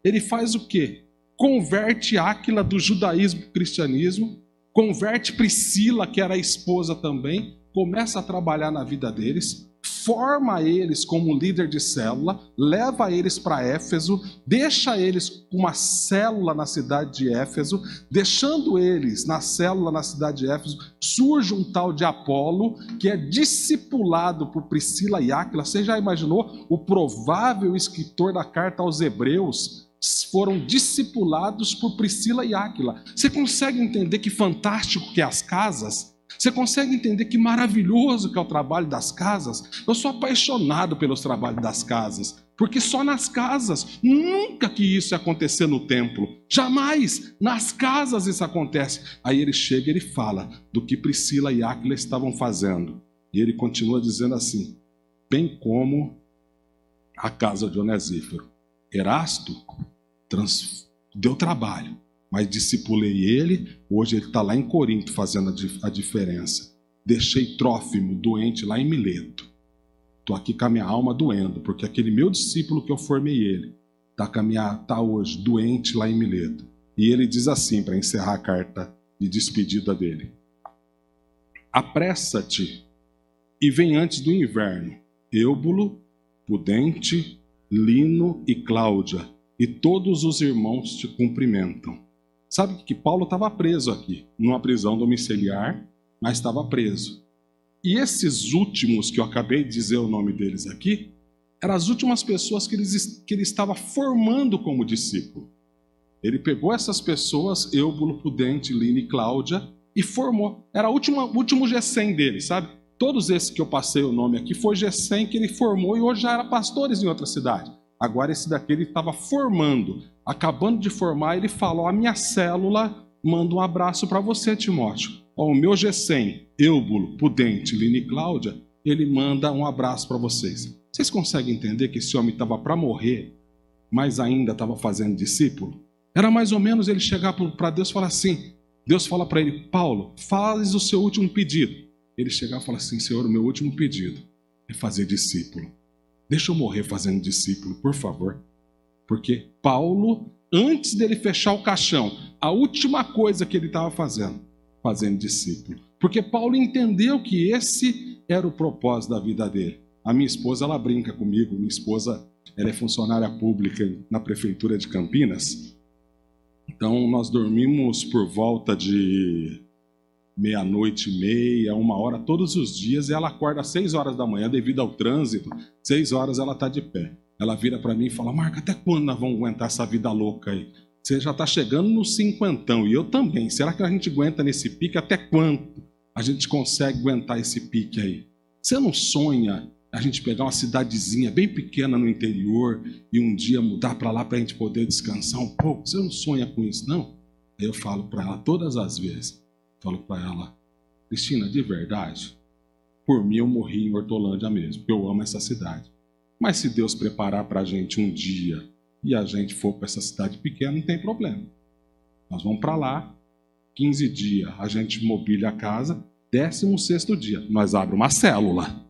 ele faz o quê? Converte Áquila do judaísmo para o cristianismo, converte Priscila, que era a esposa também, começa a trabalhar na vida deles, forma eles como líder de célula, leva eles para Éfeso, deixa eles com uma célula na cidade de Éfeso, deixando eles na célula na cidade de Éfeso, surge um tal de Apolo, que é discipulado por Priscila e Áquila. Você já imaginou? O provável escritor da carta aos Hebreus foram discipulados por Priscila e Áquila. Você consegue entender que fantástico que é as casas? Você consegue entender que maravilhoso que é o trabalho das casas? Eu sou apaixonado pelos trabalhos das casas, porque só nas casas, nunca que isso ia acontecer no templo, jamais, nas casas isso acontece. Aí ele chega e ele fala do que Priscila e Áquila estavam fazendo, e ele continua dizendo assim: bem como a casa de Onesíforo. Erasto deu trabalho, mas discipulei ele. Hoje ele está lá em Corinto fazendo a diferença. Deixei Trófimo doente lá em Mileto. Estou aqui com a minha alma doendo, porque aquele meu discípulo que eu formei ele está hoje doente lá em Mileto. E ele diz assim, para encerrar a carta de despedida dele: apressa-te e vem antes do inverno, Eubulo, Pudente, Lino e Cláudia, e todos os irmãos te cumprimentam. Sabe que Paulo estava preso aqui, numa prisão domiciliar, mas estava preso. E esses últimos, que eu acabei de dizer o nome deles aqui, eram as últimas pessoas que ele estava formando como discípulo. Ele pegou essas pessoas, Eubulo, Pudente, Lino e Cláudia, e formou. Era o último G100 dele, sabe? Todos esses que eu passei o nome aqui, foi G100 que ele formou e hoje já eram pastores em outra cidade. Agora esse daqui ele estava formando, acabando de formar. Ele falou: a minha célula manda um abraço para você, Timóteo. O meu G100, Eubulo, Pudente, Lino e Cláudia, ele manda um abraço para vocês. Vocês conseguem entender que esse homem estava para morrer, mas ainda estava fazendo discípulo? Era mais ou menos ele chegar para Deus e falar assim, Deus fala para ele: Paulo, faz o seu último pedido. Ele chegar e falar assim: Senhor, o meu último pedido é fazer discípulo. Deixa eu morrer fazendo discípulo, por favor. Porque Paulo, antes dele fechar o caixão, a última coisa que ele estava fazendo discípulo. Porque Paulo entendeu que esse era o propósito da vida dele. A minha esposa, ela brinca comigo. Minha esposa, ela é funcionária pública na prefeitura de Campinas. Então, nós dormimos por volta de 00:30, 1h, todos os dias, e ela acorda às 6 horas da manhã, devido ao trânsito. 6 horas ela está de pé. Ela vira para mim e fala: Marco, até quando nós vamos aguentar essa vida louca aí? Você já está chegando no 50, e eu também. Será que a gente aguenta nesse pique? Até quanto a gente consegue aguentar esse pique aí? Você não sonha a gente pegar uma cidadezinha bem pequena no interior e um dia mudar para lá para a gente poder descansar um pouco? Você não sonha com isso, não? Aí eu falo para ela todas as vezes. Falo para ela: Cristina, de verdade, por mim eu morri em Hortolândia mesmo, porque eu amo essa cidade. Mas se Deus preparar para a gente um dia e a gente for para essa cidade pequena, não tem problema. Nós vamos para lá, 15 dias a gente mobília a casa, 16º dia nós abrimos uma célula.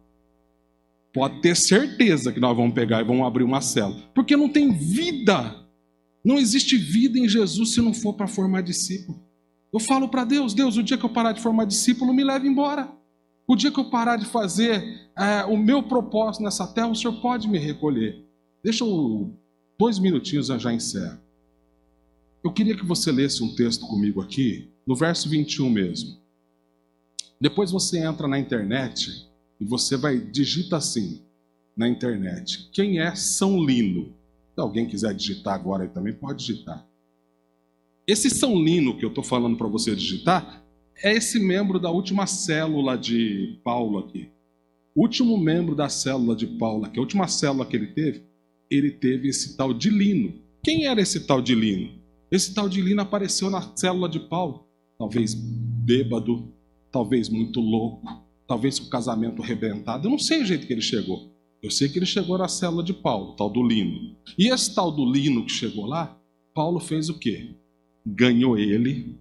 Pode ter certeza que nós vamos pegar e vamos abrir uma célula. Porque não tem vida. Não existe vida em Jesus se não for para formar discípulo. Eu falo para Deus: Deus, o dia que eu parar de formar discípulo, me leve embora. O dia que eu parar de fazer o meu propósito nessa terra, o Senhor pode me recolher. Deixa eu 2 minutinhos, eu já encerro. Eu queria que você lesse um texto comigo aqui, no verso 21 mesmo. Depois você entra na internet e você digita assim, na internet: quem é São Lino? Se alguém quiser digitar agora, ele também pode digitar. Esse São Lino que eu estou falando para você digitar é esse membro da última célula de Paulo aqui. O último membro da célula de Paulo aqui, a última célula que ele teve, ele teve esse tal de Lino. Quem era esse tal de Lino? Esse tal de Lino apareceu na célula de Paulo, talvez bêbado, talvez muito louco, talvez com o casamento arrebentado. Eu não sei o jeito que ele chegou. Eu sei que ele chegou na célula de Paulo, tal do Lino. E esse tal do Lino que chegou lá, Paulo fez o quê? Ganhou ele,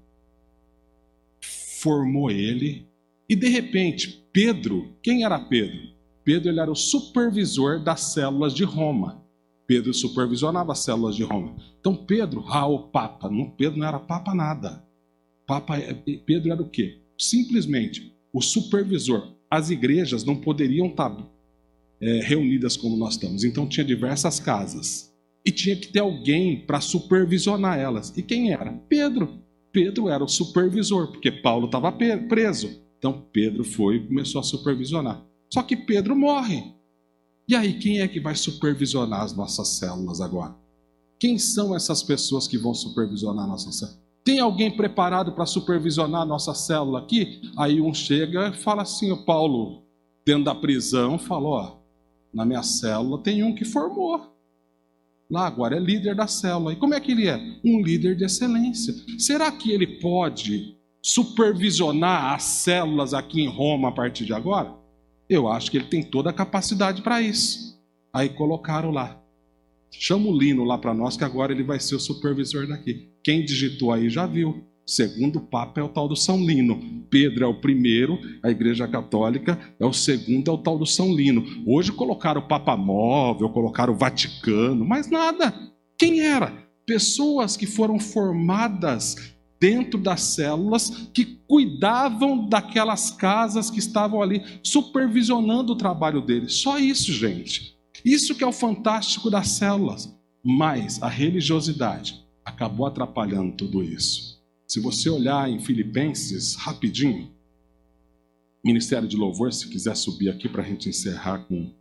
formou ele, e de repente, Pedro, quem era Pedro? Pedro, ele era o supervisor das células de Roma. Pedro supervisionava as células de Roma. Então Pedro, o Papa, Pedro não era Papa nada. Pedro era o quê? Simplesmente o supervisor. As igrejas não poderiam estar reunidas como nós estamos. Então tinha diversas casas. E tinha que ter alguém para supervisionar elas. E quem era? Pedro. Pedro era o supervisor, porque Paulo estava preso. Então Pedro foi e começou a supervisionar. Só que Pedro morre. E aí, quem é que vai supervisionar as nossas células agora? Quem são essas pessoas que vão supervisionar a nossa célula? Tem alguém preparado para supervisionar a nossa célula aqui? Aí um chega e fala assim, o Paulo, dentro da prisão, falou, na minha célula tem um que formou. Lá agora é líder da célula. E como é que ele é? Um líder de excelência. Será que ele pode supervisionar as células aqui em Roma a partir de agora? Eu acho que ele tem toda a capacidade para isso. Aí colocaram lá. Chama o Lino lá para nós, que agora ele vai ser o supervisor daqui. Quem digitou aí já viu. O segundo Papa é o tal do São Lino. Pedro é o primeiro, a Igreja Católica é o segundo, é o tal do São Lino. Hoje colocaram o Papa Móvel, colocaram o Vaticano, mas nada. Quem era? Pessoas que foram formadas dentro das células, que cuidavam daquelas casas que estavam ali, supervisionando o trabalho deles. Só isso, gente. Isso que é o fantástico das células. Mas a religiosidade acabou atrapalhando tudo isso. Se você olhar em Filipenses, rapidinho, Ministério de Louvor, se quiser subir aqui para a gente encerrar com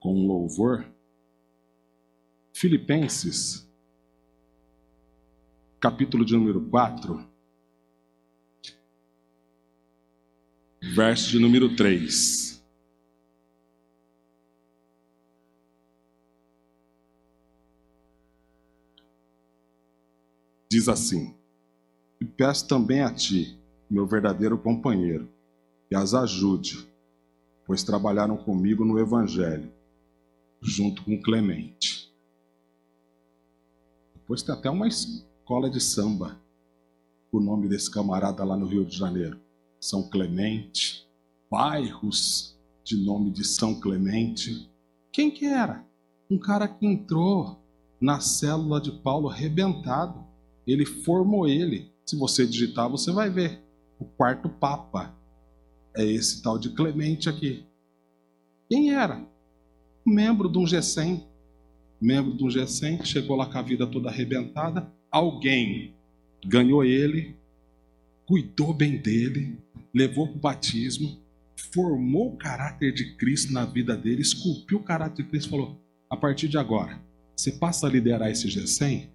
um louvor. Filipenses, capítulo de número 4, verso de número 3. Diz assim: e peço também a ti, meu verdadeiro companheiro, que as ajude, pois trabalharam comigo no Evangelho, junto com Clemente. Depois tem até uma escola de samba, o nome desse camarada lá no Rio de Janeiro. São Clemente, bairros de nome de São Clemente. Quem que era? Um cara que entrou na célula de Paulo arrebentado. Ele formou ele. Se você digitar, você vai ver. O quarto Papa é esse tal de Clemente aqui. Quem era? Membro de um G100. Membro de um G100, chegou lá com a vida toda arrebentada. Alguém ganhou ele, cuidou bem dele, levou para o batismo, formou o caráter de Cristo na vida dele, esculpiu o caráter de Cristo e falou: a partir de agora, você passa a liderar esse G100,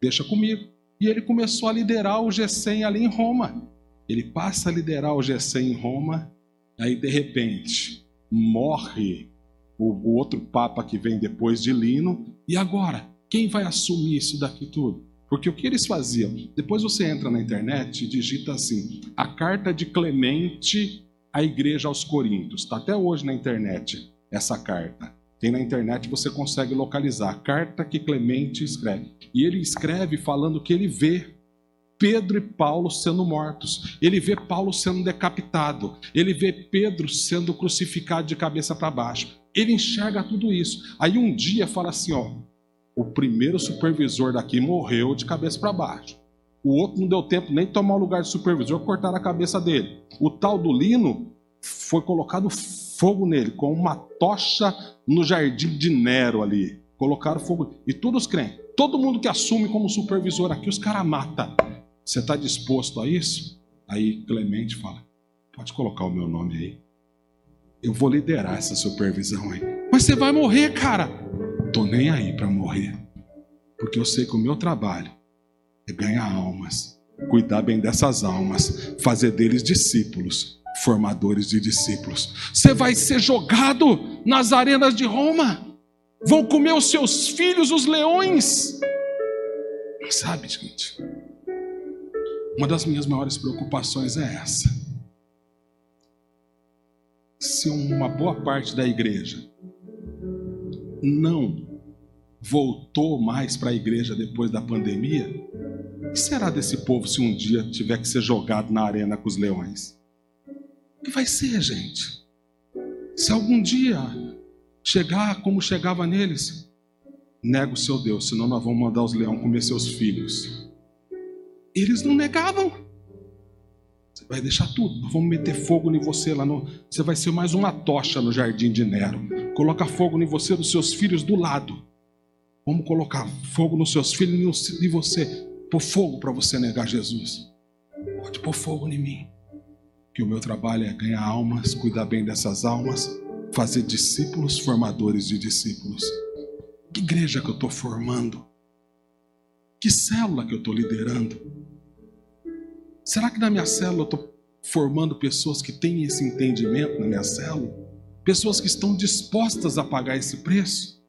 deixa comigo. E ele começou a liderar o G100 ali em Roma. Ele passa a liderar o G100 em Roma, aí de repente morre o outro Papa que vem depois de Lino. E agora, quem vai assumir isso daqui tudo? Porque o que eles faziam? Depois você entra na internet e digita assim: a carta de Clemente à igreja aos Coríntios. Está até hoje na internet essa carta. Tem na internet, você consegue localizar a carta que Clemente escreve. E ele escreve falando que ele vê Pedro e Paulo sendo mortos. Ele vê Paulo sendo decapitado. Ele vê Pedro sendo crucificado de cabeça para baixo. Ele enxerga tudo isso. Aí um dia fala assim, o primeiro supervisor daqui morreu de cabeça para baixo. O outro não deu tempo nem de tomar o lugar de supervisor, cortaram a cabeça dele. O tal do Lino foi colocado fogo nele, com uma tocha no jardim de Nero ali. Colocaram fogo. E todos os crentes, todo mundo que assume como supervisor aqui, os caras matam. Você está disposto a isso? Aí Clemente fala: pode colocar o meu nome aí. Eu vou liderar essa supervisão aí. Mas você vai morrer, cara. Tô nem aí para morrer. Porque eu sei que o meu trabalho é ganhar almas, cuidar bem dessas almas, fazer deles discípulos, formadores de discípulos. Você vai ser jogado nas arenas de Roma. Vão comer os seus filhos, os leões. Sabe, gente, uma das minhas maiores preocupações é essa. Se uma boa parte da igreja não voltou mais para a igreja depois da pandemia, o que será desse povo se um dia tiver que ser jogado na arena com os leões? O que vai ser, gente? Se algum dia chegar como chegava neles, nega o seu Deus, senão nós vamos mandar os leões comer seus filhos. Eles não negavam. Você vai deixar tudo, nós vamos meter fogo em você lá no... Você vai ser mais uma tocha no jardim de Nero. Coloca fogo em você, dos seus filhos do lado. Vamos colocar fogo nos seus filhos e em você. Pôr fogo para você negar Jesus. Pode pôr fogo em mim. Que o meu trabalho é ganhar almas, cuidar bem dessas almas, fazer discípulos formadores de discípulos. Que igreja que eu estou formando? Que célula que eu estou liderando? Será que na minha célula eu estou formando pessoas que têm esse entendimento na minha célula? Pessoas que estão dispostas a pagar esse preço?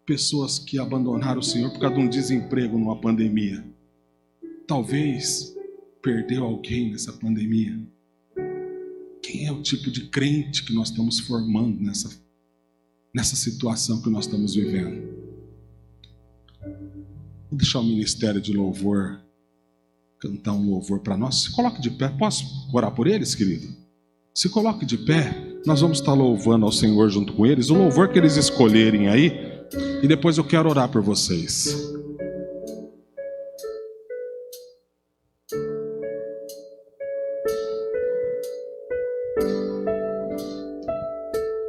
Pessoas que abandonaram o Senhor por causa de um desemprego numa pandemia. Talvez perdeu alguém nessa pandemia. Quem é o tipo de crente que nós estamos formando nessa situação que nós estamos vivendo? Vou deixar o ministério de louvor cantar um louvor para nós. Se coloque de pé. Posso orar por eles, querido? Se coloque de pé. Nós vamos estar louvando ao Senhor junto com eles. O louvor que eles escolherem aí. E depois eu quero orar por vocês.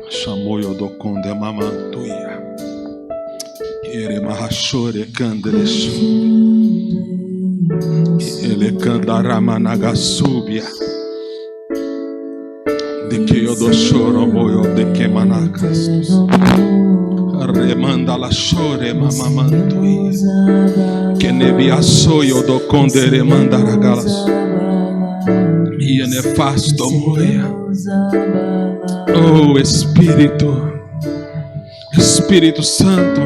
Chamou eu do conde mamantuia. Ele mahachore candresh. Ele candaramanagasubia. De que eu do choro moio de que manacastos. Remanda la chore mamamantuia. Que nebia soio do conde remandaragalas. E é nefasto moia. Oh Espírito, Espírito Santo,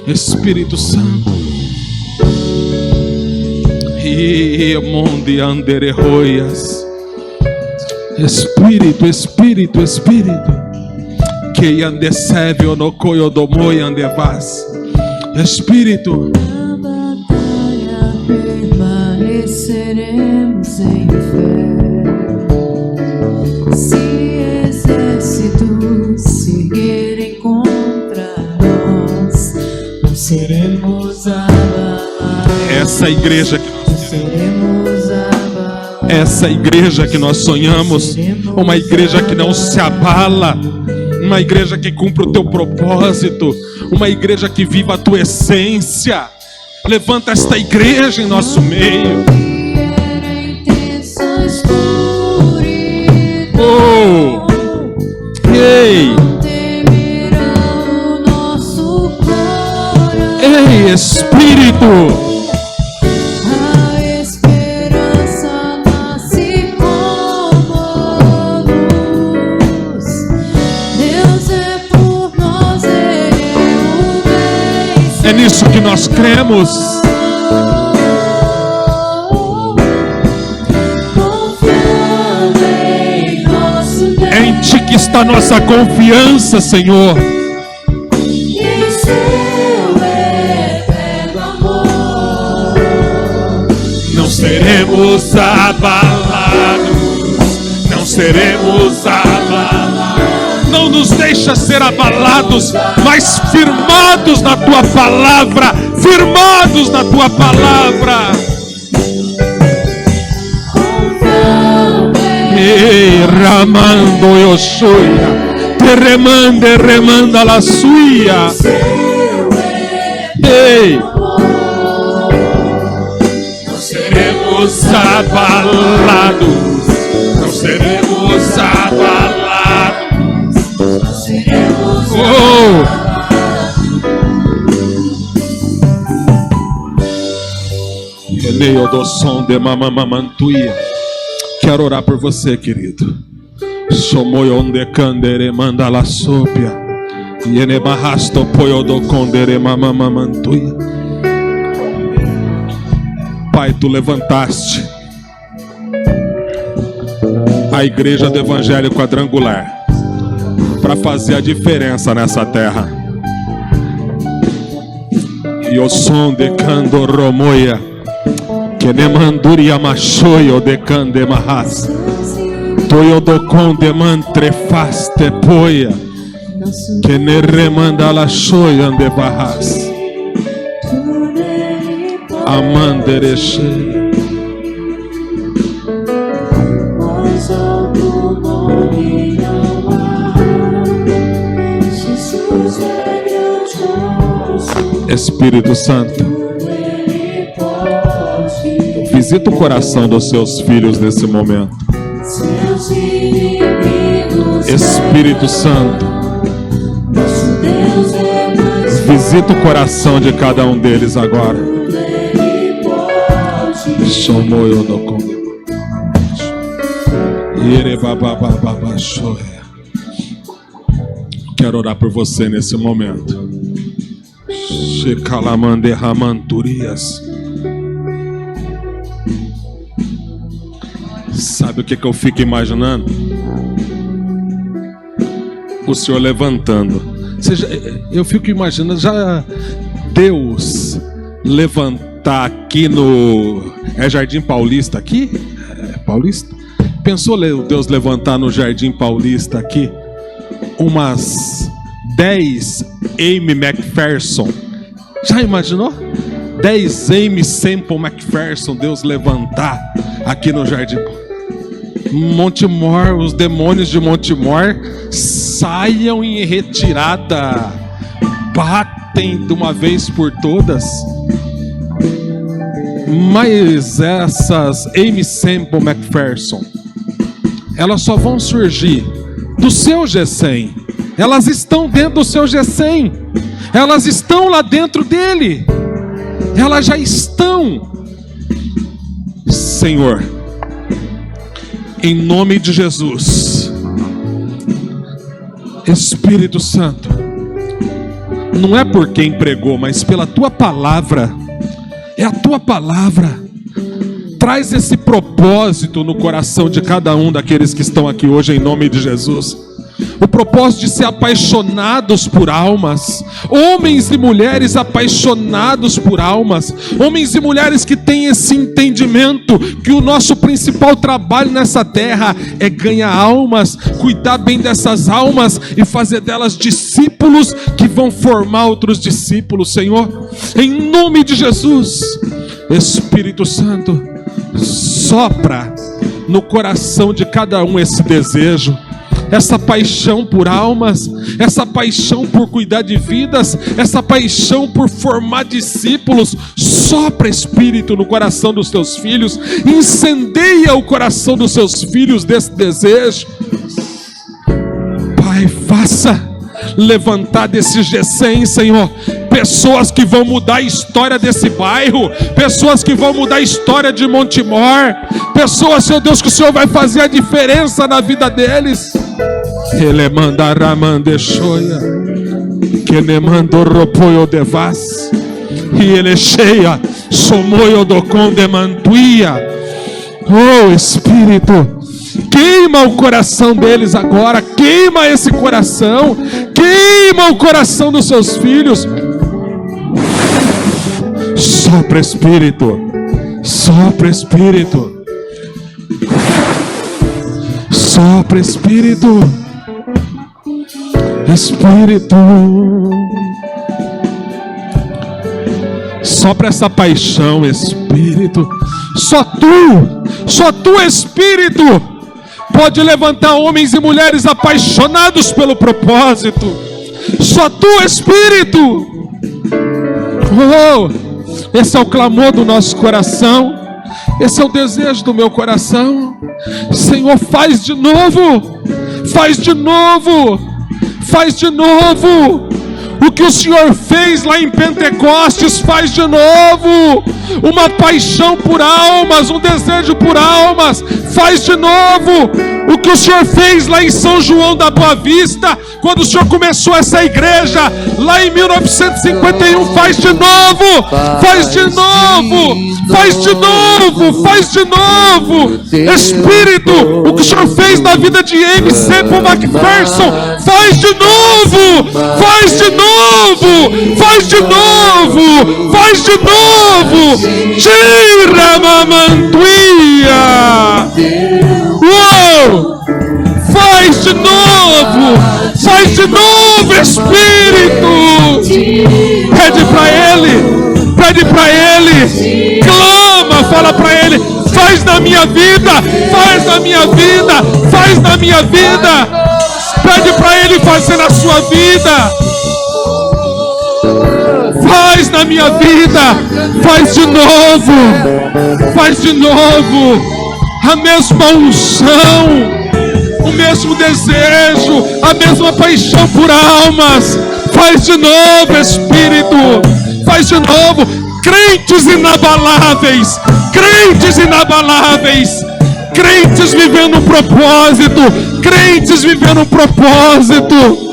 Espírito Santo, e monde andere roias, Espírito, Espírito, Espírito, que ande sévio no coio do moi ande vaz, Espírito. Na batalha permaneceremos em fé. Se erguerem contra nós, não seremos abalados. Essa igreja que nós sonhamos, uma igreja que não se abala, uma igreja que cumpre o teu propósito, uma igreja que viva a tua essência. Levanta esta igreja em nosso meio. Oh! Ei! Ei, Espírito! A esperança nasce como luz. Deus é por nós, Ele é o bem. É nisso que nós cremos. Em Ti que está nossa confiança, Senhor. Em Seu eterno amor, Não seremos abalados, não seremos abalados. Não nos deixa ser abalados, mas firmados na Tua palavra, firmados na Tua palavra. Ei, ramando eu suia, te remanda la suia. Ei, não seremos abalados, não seremos abalados, não seremos oh. Meio do som de mamamantuia. Quero orar por você, querido. Somoyonde candere manda la sopia. Pai, tu levantaste a igreja do Evangelho Quadrangular para fazer a diferença nessa terra. E o som de cando romoia, que ne manduria machoio de cande marras, toyo do conde mantrefaste poia, que ne remanda la choia de barras, amandereche. Espírito Santo, visita o coração dos seus filhos nesse momento. Espírito Santo, visita o coração de cada um deles agora. Quero orar por você nesse momento. Sabe o que eu fico imaginando? O Senhor levantando. Eu fico imaginando já Deus levantar aqui no... É Jardim Paulista aqui? É Paulista? Pensou Deus levantar no Jardim Paulista aqui umas 10 Amy Macpherson? Já imaginou? 10 Amy Semple Macpherson, Deus levantar aqui no Jardim Montemor, os demônios de Montemor saiam em retirada, batem de uma vez por todas. Mas essas Amy Semple Macpherson, elas só vão surgir do seu G100. Elas estão dentro do seu G100. Elas estão lá dentro dele. Elas já estão. Senhor, em nome de Jesus, Espírito Santo, não é por quem pregou, mas pela tua palavra. É a tua palavra. Traz esse propósito no coração de cada um daqueles que estão aqui hoje, em nome de Jesus. O propósito de ser apaixonados por almas, homens e mulheres apaixonados por almas, homens e mulheres que têm esse entendimento que o nosso principal trabalho nessa terra é ganhar almas, cuidar bem dessas almas e fazer delas discípulos que vão formar outros discípulos. Senhor, em nome de Jesus, Espírito Santo, sopra no coração de cada um esse desejo, essa paixão por almas, essa paixão por cuidar de vidas, essa paixão por formar discípulos. Sopra, Espírito, no coração dos teus filhos, incendeia o coração dos seus filhos desse desejo. Pai, faça levantar desse G100, Senhor, pessoas que vão mudar a história desse bairro, pessoas que vão mudar a história de Montemor, pessoas, Senhor Deus, que o Senhor vai fazer a diferença na vida deles. Ele manda ramandechoia, que ne mandou ropoio de vaz, e ele cheia, somoio do conde mantuia. Oh, Espírito, queima o coração deles agora, queima esse coração, queima o coração dos seus filhos. Sopra, Espírito, sopra, Espírito, sopra, Espírito, Espírito, sopra essa paixão, Espírito. Só tu, Espírito, pode levantar homens e mulheres apaixonados pelo propósito. Só tu, Espírito. Oh, esse é o clamor do nosso coração, esse é o desejo do meu coração. Senhor, faz de novo, faz de novo, faz de novo. O que o Senhor fez lá em Pentecostes, faz de novo. Uma paixão por almas, um desejo por almas, faz de novo. O que o Senhor fez lá em São João da Boa Vista, quando o Senhor começou essa igreja, lá em 1951, faz de novo, faz de novo, faz de novo, faz de novo. Espírito, o que o Senhor fez na vida de MC Paul McPherson, faz de novo, faz de novo, faz de novo, faz de novo. Tira mamantuia. Uou! Faz de novo, Espírito. Pede para Ele, clama, fala para Ele, faz na minha vida, faz na minha vida, faz na minha vida. Pede para Ele fazer na sua vida. Faz na minha vida, faz de novo, a mesma unção, o mesmo desejo, a mesma paixão por almas. Faz de novo, Espírito, faz de novo. Crentes inabaláveis, crentes inabaláveis, crentes vivendo um propósito, crentes vivendo um propósito.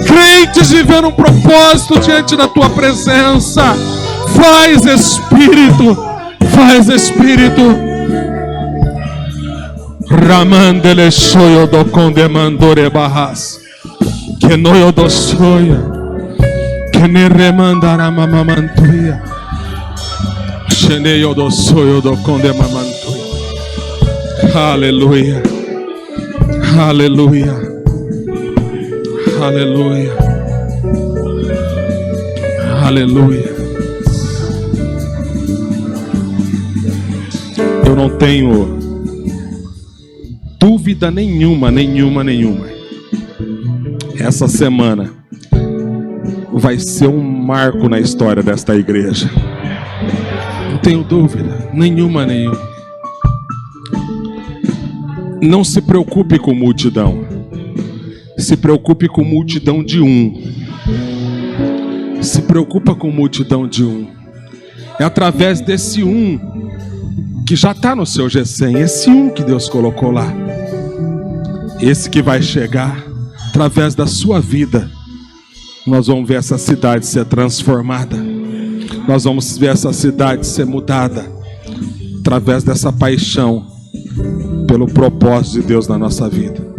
Crentes vivendo um propósito diante da tua presença. Faz, Espírito, faz, Espírito. Ramandele soyo do condemandore barras, que noio do soya, que ne remandara mamamantuia, cheneio do soyo do condemamantuia. Aleluia, aleluia. Aleluia, aleluia. Eu não tenho dúvida nenhuma. Essa semana vai ser um marco na história desta igreja. Não tenho dúvida nenhuma. Não se preocupe com multidão. Se preocupe com multidão de um. Se preocupa com multidão de um. É através desse um que já está no seu G100. Esse um que Deus colocou lá. Esse que vai chegar através da sua vida. Nós vamos ver essa cidade ser transformada. Nós vamos ver essa cidade ser mudada. Através dessa paixão pelo propósito de Deus na nossa vida.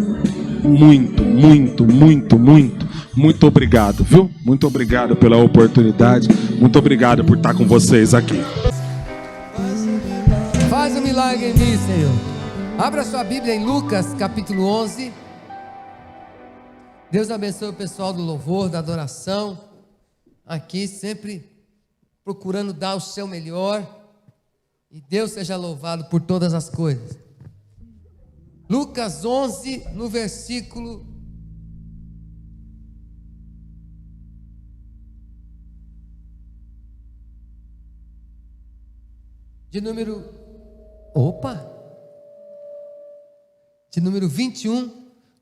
Muito obrigado, viu? Muito obrigado pela oportunidade. Muito obrigado por estar com vocês aqui. Faz um milagre em mim, Senhor. Abra sua Bíblia em Lucas, capítulo 11. Deus abençoe o pessoal do louvor, da adoração. Aqui sempre procurando dar o seu melhor. E Deus seja louvado por todas as coisas. Lucas 11, no versículo de número 21,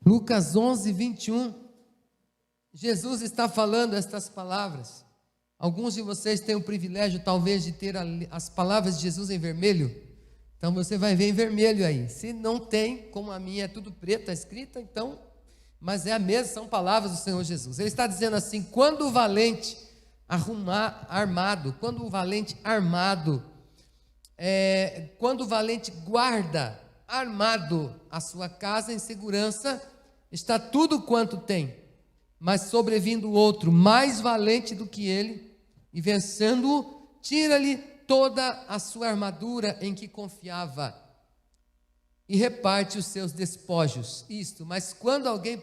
Lucas 11, 21. Jesus está falando estas palavras. Alguns de vocês têm o privilégio talvez de ter as palavras de Jesus em vermelho. Então você vai ver em vermelho aí. Se não tem, como a minha é tudo preto, está escrita, então, mas é a mesma, são palavras do Senhor Jesus. Ele está dizendo assim: quando o valente armado, quando o valente guarda armado a sua casa em segurança, está tudo quanto tem. Mas sobrevindo outro mais valente do que ele, e vencendo-o, tira-lhe toda a sua armadura em que confiava e reparte os seus despojos. Mas quando alguém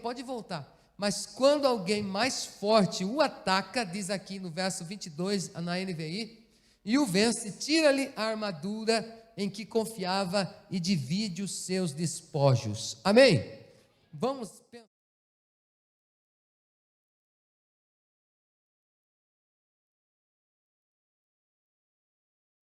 mais forte o ataca, diz aqui no verso 22 na NVI, e o vence, tira-lhe a armadura em que confiava e divide os seus despojos. Amém? Vamos pensar.